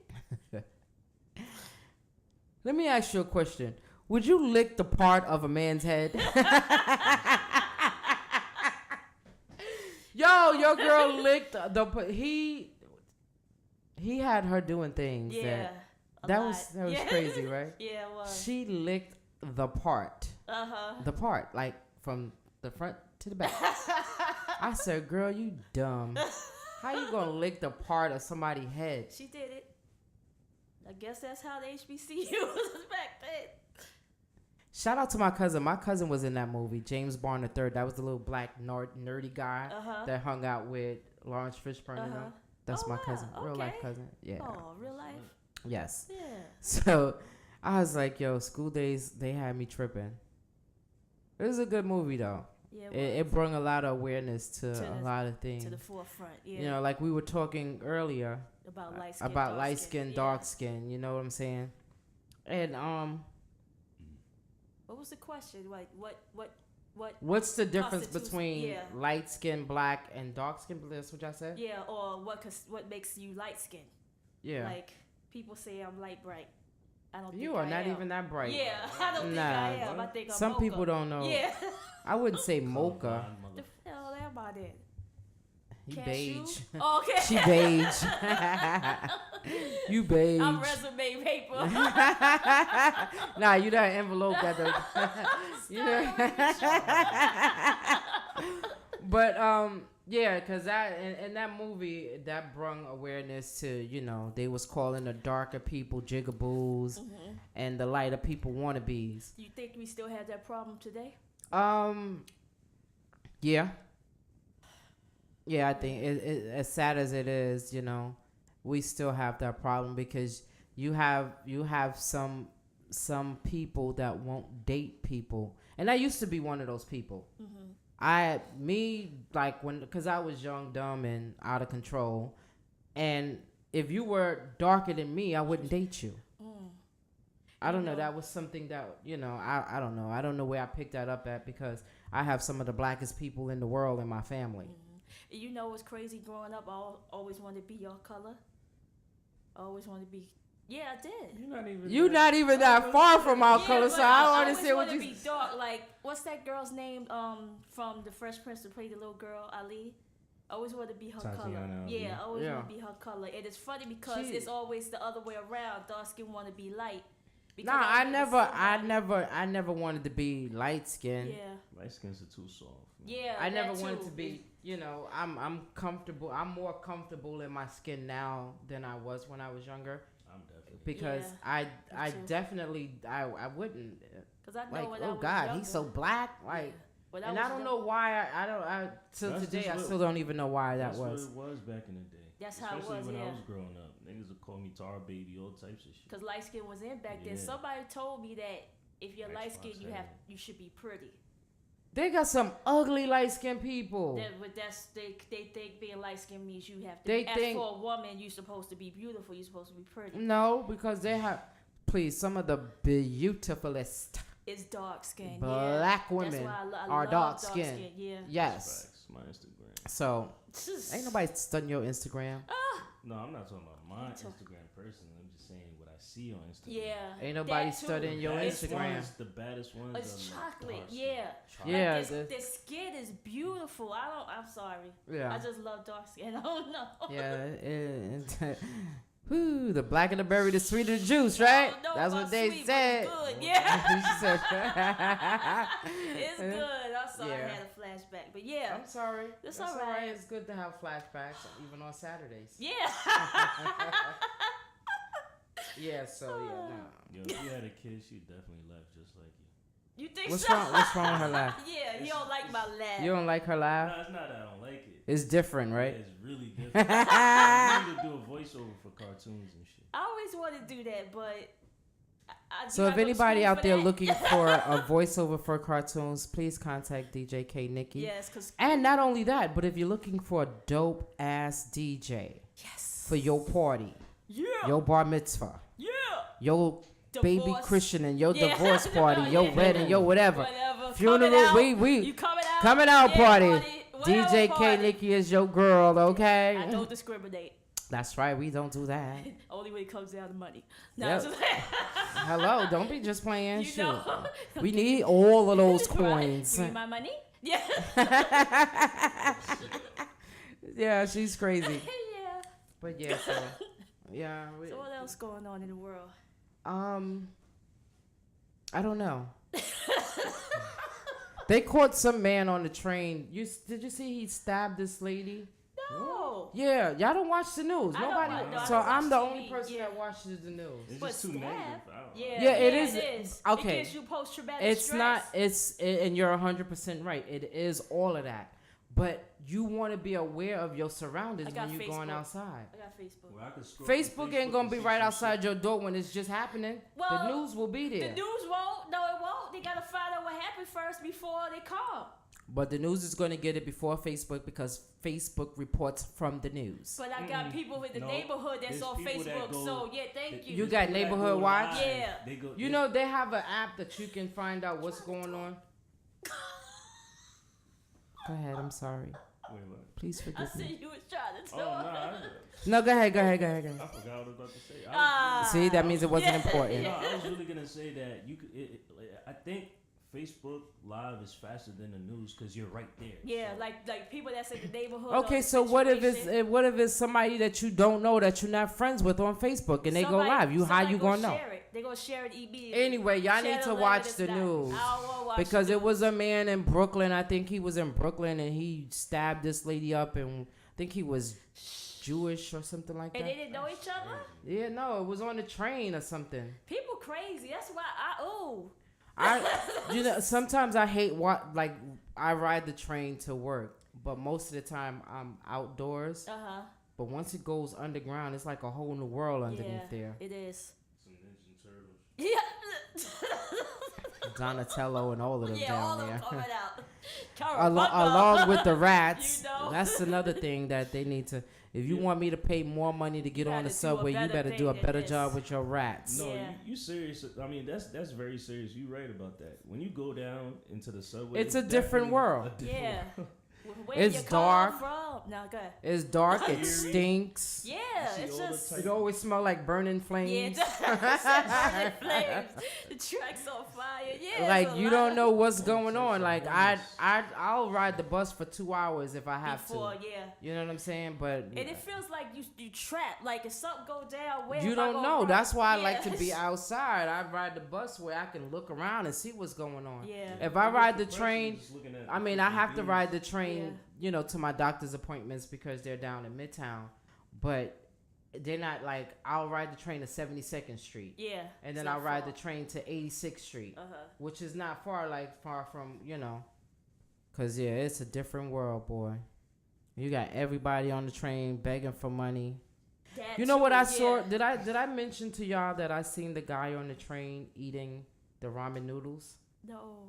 Let me ask you a question. Would you lick the part of a man's head? Yo, your girl licked he had her doing things.
Yeah.
That was crazy, right?
Yeah, it was.
She licked the part.
Uh-huh.
The part, like from the front to the back. I said, girl, you dumb. How you gonna lick the part of somebody's head?
She did it. I guess that's how the HBCU was back then.
Shout out to my cousin. My cousin was in that movie, James Bond III. That was the little black nerdy guy that hung out with Lawrence Fishburne. You know? That's my cousin, real life cousin. Yeah.
Oh, real life.
Yes.
Yeah.
So I was like, yo, School Days, they had me tripping. It was a good movie though.
Yeah,
it brought a lot of awareness to a lot of things.
To the forefront, yeah.
You know, like we were talking earlier
about light skin,
light skin, dark skin. You know what I'm saying? And
what was the question? Like what?
What's the difference between light skin, black, and dark skin? That's what y'all said.
Yeah, or what makes you light skin?
Yeah.
Like people say I'm light bright. I don't.
You are not even that bright.
Yeah, I don't think I am. I think I'm
some
mocha.
people don't know.
Yeah.
I wouldn't say mocha.
The hell am I then?
He
Cashew?
beige.
Oh, okay.
She beige. You beige.
I'm resume paper.
Nah, you that envelope that the you know. But yeah, cause that in that movie that brought awareness to, you know, they was calling the darker people jigaboos and the lighter people wannabes.
You think we still have that problem today?
Yeah. Yeah, I think it as sad as it is, you know, we still have that problem because you have some people that won't date people, and I used to be one of those people. Because I was young, dumb, and out of control, and if you were darker than me, I wouldn't date you. I don't know. That was something that, you know, I don't know. I don't know where I picked that up at because I have some of the blackest people in the world in my family.
You know what's crazy? Growing up, I always wanted to be your color. I always wanted to be. Yeah, I did.
You're not even that far from our color, so I don't understand what you.
I always want to be dark. Like, what's that girl's name? From the Fresh Prince to play the little girl, Ali. I always want to be her color. Yeah, I always want to be her color. And it's funny because it's always the other way around. Dark skin want to be light.
Nah, I never wanted to be light skinned.
Yeah.
Light skins are too soft. Man.
Yeah.
I never wanted to be. You know, I'm comfortable. I'm more comfortable in my skin now than I was when I was younger.
I'm definitely
because I definitely I wouldn't.
Because I know
like,
when
oh
I was
God,
younger,
he's so black. Like,
when
and I don't know why. Till today I still don't even know why that was.
That's what it was back in the day.
That's how it was.
Especially when I was growing up, niggas would call me tar baby, all types of shit.
Because light skin was in back then. Somebody told me that if you're light skin, you should be pretty.
They got some ugly light skinned people.
They think being light skinned means you have to. As for a woman, you're supposed to be beautiful. You're supposed to be pretty.
No, because they have. Please, some of the beautifulest.
It's dark skin.
Black women are dark skin.
Yeah.
Yes.
My Instagram.
So, ain't nobody studying your Instagram.
No, I'm not talking about my Instagram personally. I'm just saying what I see on Instagram.
Yeah.
Ain't nobody studying your Instagram.
The baddest ones.
It's chocolate. Yeah.
Yeah.
Like the skin is beautiful. I'm sorry.
Yeah.
I just love dark skin. I don't know.
Yeah. Whoo, the blacker the berry, the sweeter the juice, right? That's what they said.
Good. Yeah.
She said.
It's good. I'm sorry I had a flashback. But yeah.
I'm sorry.
That's
all
right.
right. It's good to have flashbacks, even on Saturdays.
Yeah.
Yeah, so yeah, no.
Yo, if you had a kid, she'd definitely laugh just like you.
You think
What's
so?
wrong? What's wrong with her laugh?
Yeah, you don't like my laugh.
You don't like her laugh?
No, it's not that I don't like it.
It's different, right?
It's really different. I need to do a voiceover for cartoons and shit.
I always want to do that, but
So if anybody out there looking for a voiceover for cartoons, please contact DJ K Nikki.
Yes, because
and not only that, but if you're looking for a dope ass DJ, for your party, your bar mitzvah, your baby
Divorce.
Christian and your
Yeah.
divorce party, your wedding, your whatever,
Coming
funeral,
out.
we
You coming out,
coming out
yeah,
party.
whatever
DJ K
party.
Nikki is your girl, okay?
I don't discriminate.
That's right, we don't do that.
Only when it comes down to money. No,
Yep.
just-
Hello, don't be just playing.
You
Shoot.
know.
We need all of those
Right.
coins.
You need my money? Yeah.
Yeah, she's crazy.
Yeah.
But yeah, so yeah.
So what else going on in the world?
I don't know. They caught some man on the train. Did you see he stabbed this lady?
No.
Yeah, y'all don't watch the news.
I don't
Nobody.
watch- no, I
So
don't
I'm the
watch
only
TV,
person
yeah.
that watches the news.
It's
But
just too
stab?
negative. I don't know.
Yeah,
Yeah, it
yeah,
is.
It is.
Okay.
It gives you post-traumatic
It's
stress.
not. And you're 100% right. It is all of that. But you want to be aware of your surroundings
I got
when you're going
Facebook.
outside.
I got Facebook.
Well, I could scroll
Facebook
through
ain't gonna
and
be
see
right
some
outside
shit.
your door when it's just happening.
Well,
the news will be there.
The news won't. No, it won't. They gotta find out what happened first before they come.
But the news is gonna get it before Facebook because Facebook reports from the news.
But I got people in the
No,
neighborhood that's
there's
on
people that
Facebook.
go-
So yeah, thank you.
You got
People that
neighborhood
go
watch?
live,
Yeah.
They go,
You know they have an app that you can find out what's going on. Go ahead. I'm sorry.
Wait, what?
Please
I
forgive
see
me.
you was trying to
Oh,
talk.
nah.
No, go ahead. Go ahead. Go ahead. Go
I
ahead.
forgot what I was about to say.
Ah.
See, that means it wasn't
Yeah.
important.
No, I was really gonna say that you could. I think Facebook Live is faster than the news because you're right there.
Yeah, like people that's in the neighborhood.
Okay,
or
so what if
situation.
it's somebody that you don't know that you're not friends with on Facebook and they go
Somebody-
live? You how
somebody
you gonna know?
Share it. They gonna share it immediately.
Anyway, y'all
Share
need
the
to
link
watch
and
the
it's not-
news
I don't wanna watch
because
the
it was a man in Brooklyn. I think he was in Brooklyn and he stabbed this lady up and I think he was Jewish or something like
And they
that.
didn't know each other.
Yeah, no, it was on the train or something.
People crazy. That's why
Sometimes I hate like I ride the train to work, but most of the time I'm outdoors. But once it goes underground, it's like a whole new world underneath there.
It is.
Some Ninja Turtles.
Yeah.
Donatello and all of them
Yeah,
down
all of
there.
them coming out.
Along with the rats.
You know?
That's another thing that they need to. If you want me to pay more money to get on the
gotta do a
subway, you
better
better do a
thing than
better
this.
job with your rats.
No,
Yeah.
you serious? I mean, that's very serious. You right about that. When you go down into the subway,
It's a different
definitely
world.
a different
Yeah.
world.
Where
It's
you come
dark.
From? No, go ahead.
It's dark. It
Eerie.
stinks.
Yeah,
see
it's
all the
just.
type-
It always smell like burning
Yeah,
flames.
burning flames. The track's on fire. Yeah,
Like
it's a
you
lot
don't
of-
know what's going on. Like I'll ride the bus for 2 hours if I have
before,
to.
yeah.
You know what I'm saying? But
And it feels like you trapped. Like if something go down, where
you
am I
don't
gonna
know.
run?
That's why I
Yeah.
like to be outside. I ride the bus where I can look around and see what's going on.
Yeah.
If I ride the
Depression
train,
just looking at
I mean, I
different
have to
views.
ride the train,
Yeah.
to my doctor's appointments because they're down in Midtown. But they're not like, I'll ride the train to 72nd Street.
Yeah.
And then
it's
I'll
not
ride
far.
the train to 86th Street, which is not far from, because, yeah, it's a different world, boy. You got everybody on the train begging for money.
That
You know
too,
what I
yeah.
saw? Did I mention to y'all that I seen the guy on the train eating the ramen noodles?
No.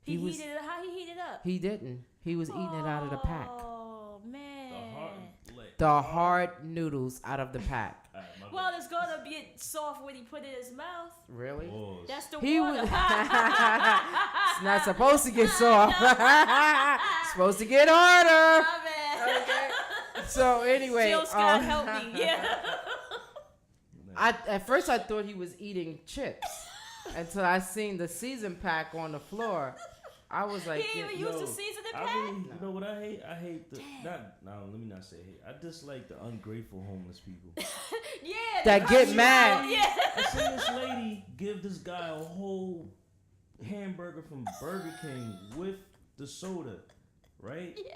He was-
heated it. How he heated up?
He didn't. He was eating it out of the pack.
Oh man.
The hard noodles out of the pack.
Well, it's gonna be soft when he put it in his mouth.
Really?
That's the
He
water.
was it's not supposed to get soft. Supposed to get harder.
My bad.
Okay. So anyway,
Jill Scott, help me. Yeah.
At first I thought he was eating chips until I seen the season pack on the floor. I was like,
He even used the seasoning
I
pack.
really, you know what I hate? I hate the let me not say hate. I dislike the ungrateful homeless people.
Yeah.
That
the
get
country
mad.
road, Yeah.
I seen this lady give this guy a whole hamburger from Burger King with the soda, right?
Yeah.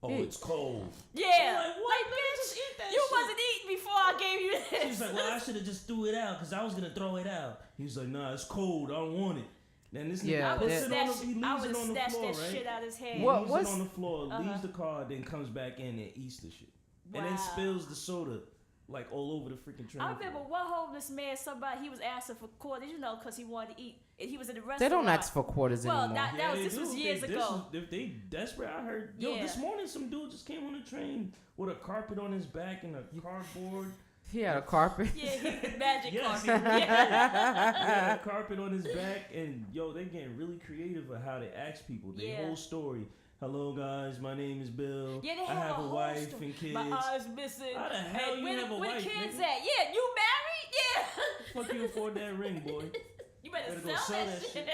Oh, it's cold.
Yeah.
I'm like,
Like, bitch, you wasn't eating before I gave you this.
She's like, well, I should have just threw it out because I was gonna throw it out. He's like, nah, it's cold. I don't want it. Then this
Yeah,
nigga
I would
puts it on
snatch,
the, he leaves
I
it
would
on the
snatch
floor,
that
right?
shit out his hand.
What-
Leaves
what's-
it on the floor, leaves the car, then comes back in and eats the shit, and then
Wow.
spills the soda like all over the freaking train.
I remember one homeless man, he was asking for quarters, because he wanted to eat. And he was in the restaurant.
They don't ask for quarters anymore.
Well, this was years ago.
If they desperate, I heard. This morning some dude just came on the train with a carpet on his back and a cardboard.
He had a carpet.
Yeah, magic carpet.
He had a carpet on his back, and they getting really creative with how they ask people. Their whole story. Hello guys, my name is Bill.
Yeah, they
I have a wife
story.
and kids.
My eyes missing.
How the hell you have a wife?
Where the kids
nigga?
at? Yeah, you married? Yeah.
Fuck you afford that ring, boy.
You better
go
sell that shit.
shit.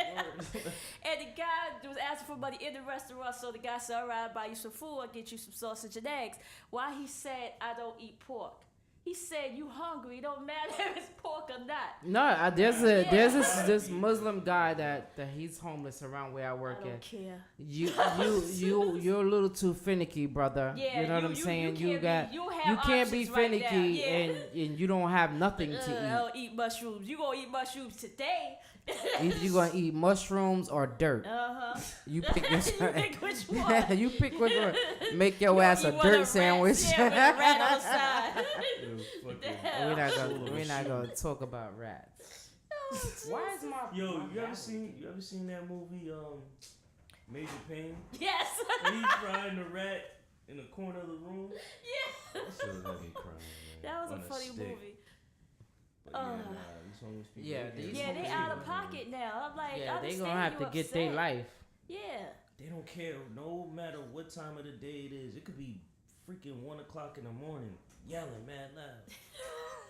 And the guy was asking for money in the restaurant, so the guy said, all right, I'll buy you some food, I'll get you some sausage and eggs. Why he said, I don't eat pork? He said, you hungry, it don't matter if it's pork or not.
No, there's this Muslim guy that he's homeless around where I work
I don't
at.
care.
You're a little too finicky, brother.
Yeah,
you know what I'm saying? You can't be
options right
finicky
now.
and you don't have nothing to
I
eat.
don't eat mushrooms. You gonna eat mushrooms today?
Either you gonna eat mushrooms or dirt. You pick
You pick which one.
You pick which one. Make your ass a dirt sandwich.
Yeah, with a rat on the side.
We're not gonna talk about rats. Why is my
you
my
ever seen that movie Major Payne?
Yes.
When he's frying the rat in the corner of the room.
Yeah.
That shit was having me crying, man.
That was
On
a funny
stick.
movie.
But these homeless people.
Yeah, they out of pocket now. I'm like,
yeah,
I
they gonna
understand
have
you
to get
upset.
their life.
Yeah.
They don't care no matter what time of the day it is. It could be freaking 1 o'clock in the morning, yelling mad loud.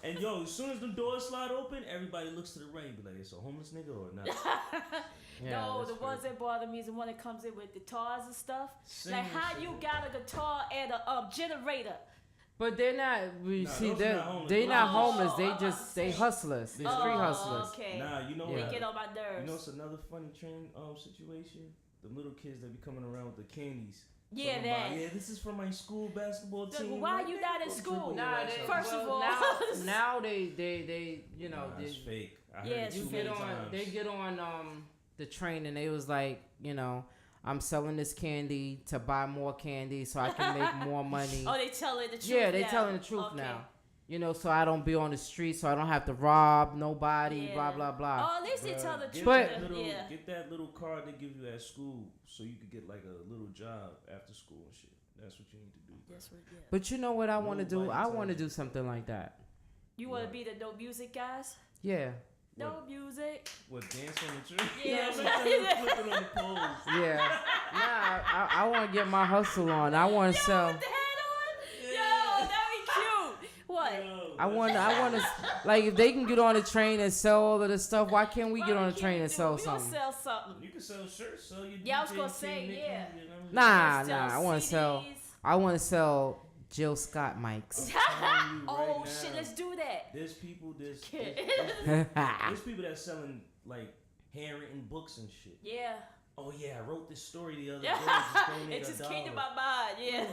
And as soon as the doors slide open, everybody looks to the right and be like, it's a homeless nigga or not?
No, the ones that bother me is the one that comes in with guitars and stuff.
Same
like how
shit.
you got a guitar and a generator.
But they're not. They're not homeless. They hustlers. They street hustlers.
Okay.
Nah, you know
They
what?
get on my nerves.
You know it's another funny train situation? The little kids that be coming around with the candies.
Yeah,
Talking
that.
about, yeah, this is for my school basketball team.
Why
Like,
you
nigga,
not in
go
school?
dribble your
Nah,
ass
they-
out.
First of all,
now they you know
Nah, it's fake. I heard
Yeah,
it
it's
too
you
many
get on
times.
they get on the train and they was like, I'm selling this candy to buy more candy so I can make more money.
Oh, they telling the truth.
Yeah, they
now.
telling the truth
Okay.
now. So I don't be on the street, so I don't have to rob nobody,
Yeah.
blah blah blah.
Oh, at least they tell the
Get
truth.
that get that little card they give you at school so you could get like a little job after school and shit. That's what you need to do.
That's what. Yeah.
But you know what I want to do?
Nobody
I
tells
want to
you.
do something like that.
You want to be the no music guys?
Yeah.
No music.
What, dance on the tree?
Yeah.
Flipping on the poles.
Yeah. I want to get my hustle on. I want to sell.
With the hat on? Yo, that'd be cute. What?
I want to like if they can get on the train and sell all of this stuff. Why can't we
Why
get on
we
the train
can't
and
do
sell
it? We
something?
gonna sell something.
You can sell shirts, sell your
Yeah, I was
DJ
gonna
King
say,
Nicky,
yeah.
you know?
Nah.
Sell
I want to sell.
CDs.
I want to sell Jill Scott mics.
telling you
Oh
right
shit,
now,
let's do that.
There's people, there's
yeah,
people that's selling like handwritten books and shit.
Yeah.
Oh yeah, I wrote this story the other day. Just donate
It just
$1.
came to my mind. Yeah.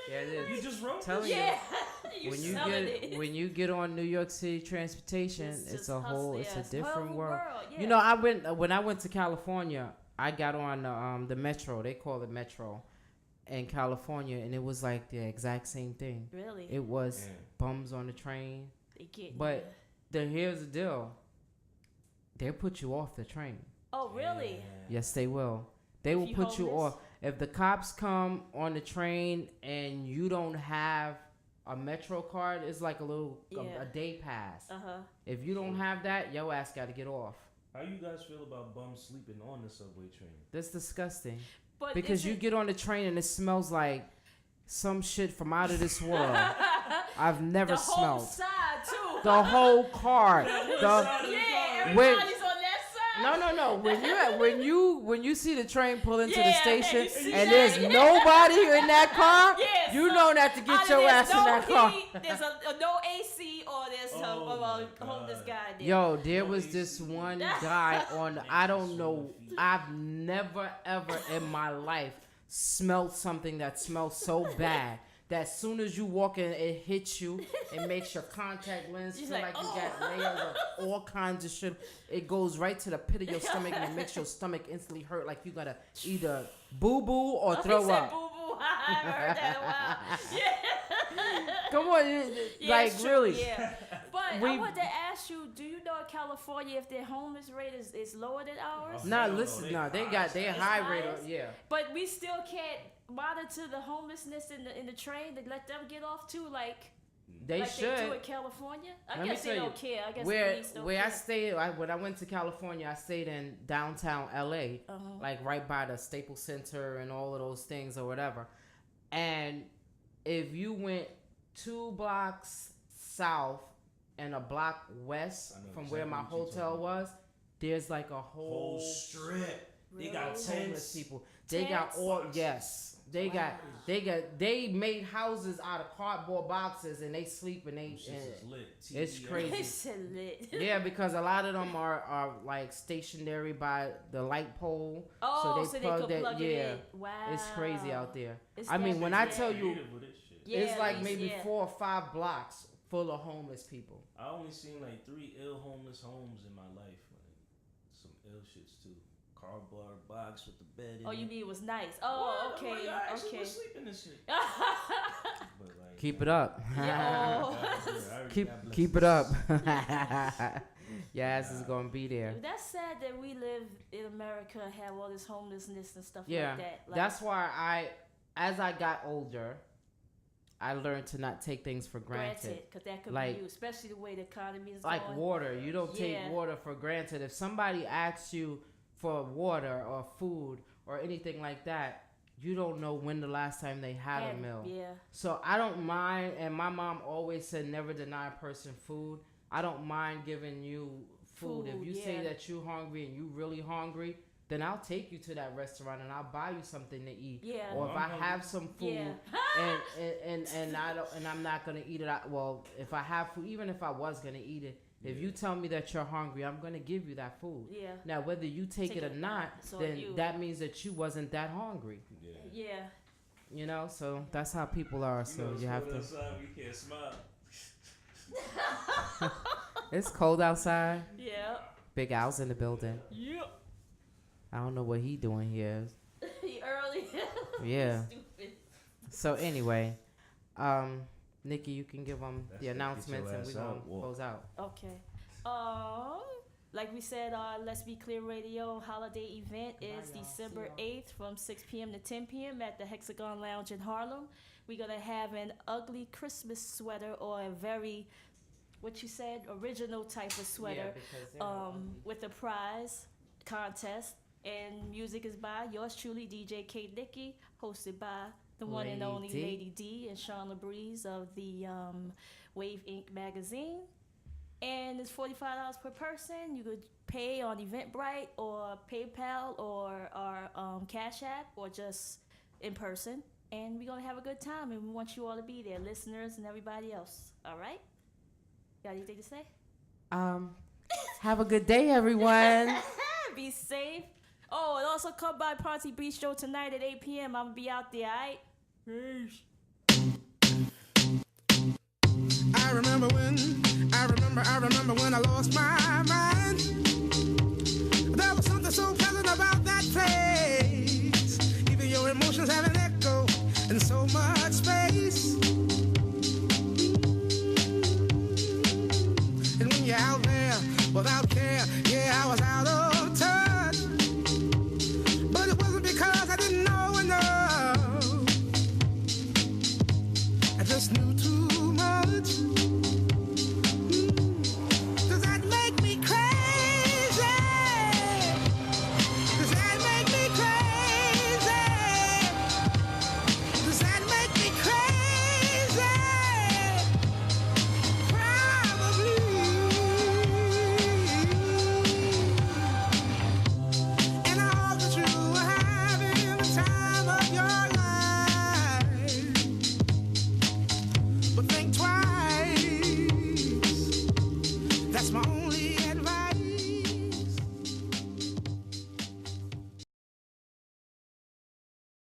it
You
is.
just wrote
Telling
this?
you.
Yeah. You
When you
selling
get
it.
when you get on New York City transportation,
It's
it's
just
a whole,
hustle,
it's
yeah,
a
it's a
different
whole
world.
yeah.
You know, when I went to California, I got on the metro. They call it metro in California, and it was like the exact same thing.
Really?
It was
Yeah.
bums on the train,
They get
but here's the deal: they'll put you off the train.
Oh, really?
Yes, they will. They
If
will
you
put you
homeless?
off. If the cops come on the train and you don't have a Metro card, it's like a little
Yeah.
a day pass.
Uh-huh.
If you don't have that, your ass got to get off.
How you guys feel about bums sleeping on the subway train?
That's disgusting.
But
Because
is
you
it-
get on the train and it smells like some shit from out of this world. I've never
the whole
smelled.
side too.
The whole car.
Yeah,
When-
everybody's on that side.
No. When you see the train pull into the
Yeah,
station
you see
and
that?
there's nobody in that car,
Yeah,
you
so
know not to get
either
your
there's
ass in
no
that car.
heat, there's a no AC or there's
Oh
a
my
homeless
God.
guy there.
Yo, there was this one guy on. I don't know. I've never ever in my life smelled something that smells so bad. That as soon as you walk in, it hits you. It makes your contact lens
She's
feel
like,
like you
"Oh."
got layers of all kinds of shit. It goes right to the pit of your stomach and it makes your stomach instantly hurt, like you gotta either boo boo or
Oh,
throw
he said
up.
boo boo. I haven't heard that in a while. Yeah.
Come on,
Yeah,
like
it's true,
really.
Yeah. But I
We-
wanted to ask you, do you know in California if their homeless rate is lower than ours?
Nah,
No,
listen,
they
nah, they
high.
got their
It's
high rate.
highest?
Yeah.
But we still can't monitor the homelessness in the train to let them get off too, like
They
like
should.
they do in California. I
Let me
guess they
tell
don't care. I guess
where
police don't
where I
care.
stayed, when I went to California, I stayed in downtown LA, like right by the Staples Center and all of those things or whatever. And if you went 2 blocks south and a block west
I know
from
exactly
where my
what you're
hotel
talking
was, there's like a
Whole
whole
strip. They
Really?
got
homeless
tents.
people. They got
Tents?
all yes. They made houses out of cardboard boxes and they sleep and they.
Shit is lit.
it's
TV,
crazy.
It's lit.
Yeah, because a lot of them are like stationary by the light pole.
Oh,
so they plug
could
that.
plug
Yeah,
it in. Wow.
it's crazy out there.
It's
I mean, when I tell
definitely-
you,
Creative with this shit.
Yeah,
it's
at
like
least,
maybe
yeah.
4 or 5 blocks full of homeless people.
I only seen like 3 ill homeless homes in my life. Like, some ill shits too. Cardboard box with the bed in
Oh, you
it.
mean it was nice? Oh,
What?
okay,
I'm like, I actually
okay.
was sleeping and shit. But like,
Keep it up.
Yo.
keep it up. Your ass is gonna be there.
That's sad that we live in America and have all this homelessness and stuff
Yeah,
like that. Like,
that's why as I got older, I learned to not take things for granted.
because that could
Like-
be you, especially the way the economy is
Like
going.
water, you don't take
Yeah.
water for granted. If somebody asks you for water or food or anything like that, you don't know when the last time they had a meal.
Yeah.
So I don't mind, and my mom always said never deny a person food. I don't mind giving you food. If
Food,
you
yeah.
say that you're hungry and you really hungry, then I'll take you to that restaurant and I'll buy you something to eat.
Yeah.
Or if I have some food
Yeah.
and I don't and I'm not gonna eat it. Well, if I have food, even if I was gonna eat it, if you tell me that you're hungry, I'm gonna give you that food.
Yeah.
Now, whether you take it or not,
it's on
then
you.
that means that you wasn't that hungry.
Yeah.
Yeah.
You know, so that's how people are. So you have to.
Outside, we can't smile.
It's cold outside.
Yeah.
Big Al's in the building.
Yeah.
I don't know what he doing here.
He early.
Yeah.
Stupid.
So anyway, Nikki, you can give them
That's
the
it. Get your
announcements and
ass
we're gonna
out. Walk.
close out.
Okay. Like we said, Let's Be Clear Radio holiday event is December 8th from 6 p.m. to 10 p.m. at the Hexagon Lounge in Harlem. We're going to have an ugly Christmas sweater or a very, what you said, original type of sweater with a prize contest. And music is by yours truly, DJ K. Dickey, hosted by the one and
Lady
only
D.
Lady D and Sean LaBreeze of the Wave Inc. magazine. And it's $45 per person. You could pay on Eventbrite or PayPal or our Cash App or just in person. And we're going to have a good time. And we want you all to be there, listeners and everybody else. All right? Got anything to say?
Have a good day, everyone.
Be safe. Oh, and also come by Ponte Bistro tonight at 8 p.m. I'm going to be out there, all right? Peace.
I remember when I lost my mind. There was something so pleasant about that place. Even your emotions have an echo in so much space. And when you're out there without care, yeah, I was out of touch. But it wasn't because I didn't know enough. I just knew too much. Does that make me crazy? Does that make me crazy? Does that make me crazy? Probably. And I hope that you are having the time of your life. But think twice. That's my only advice.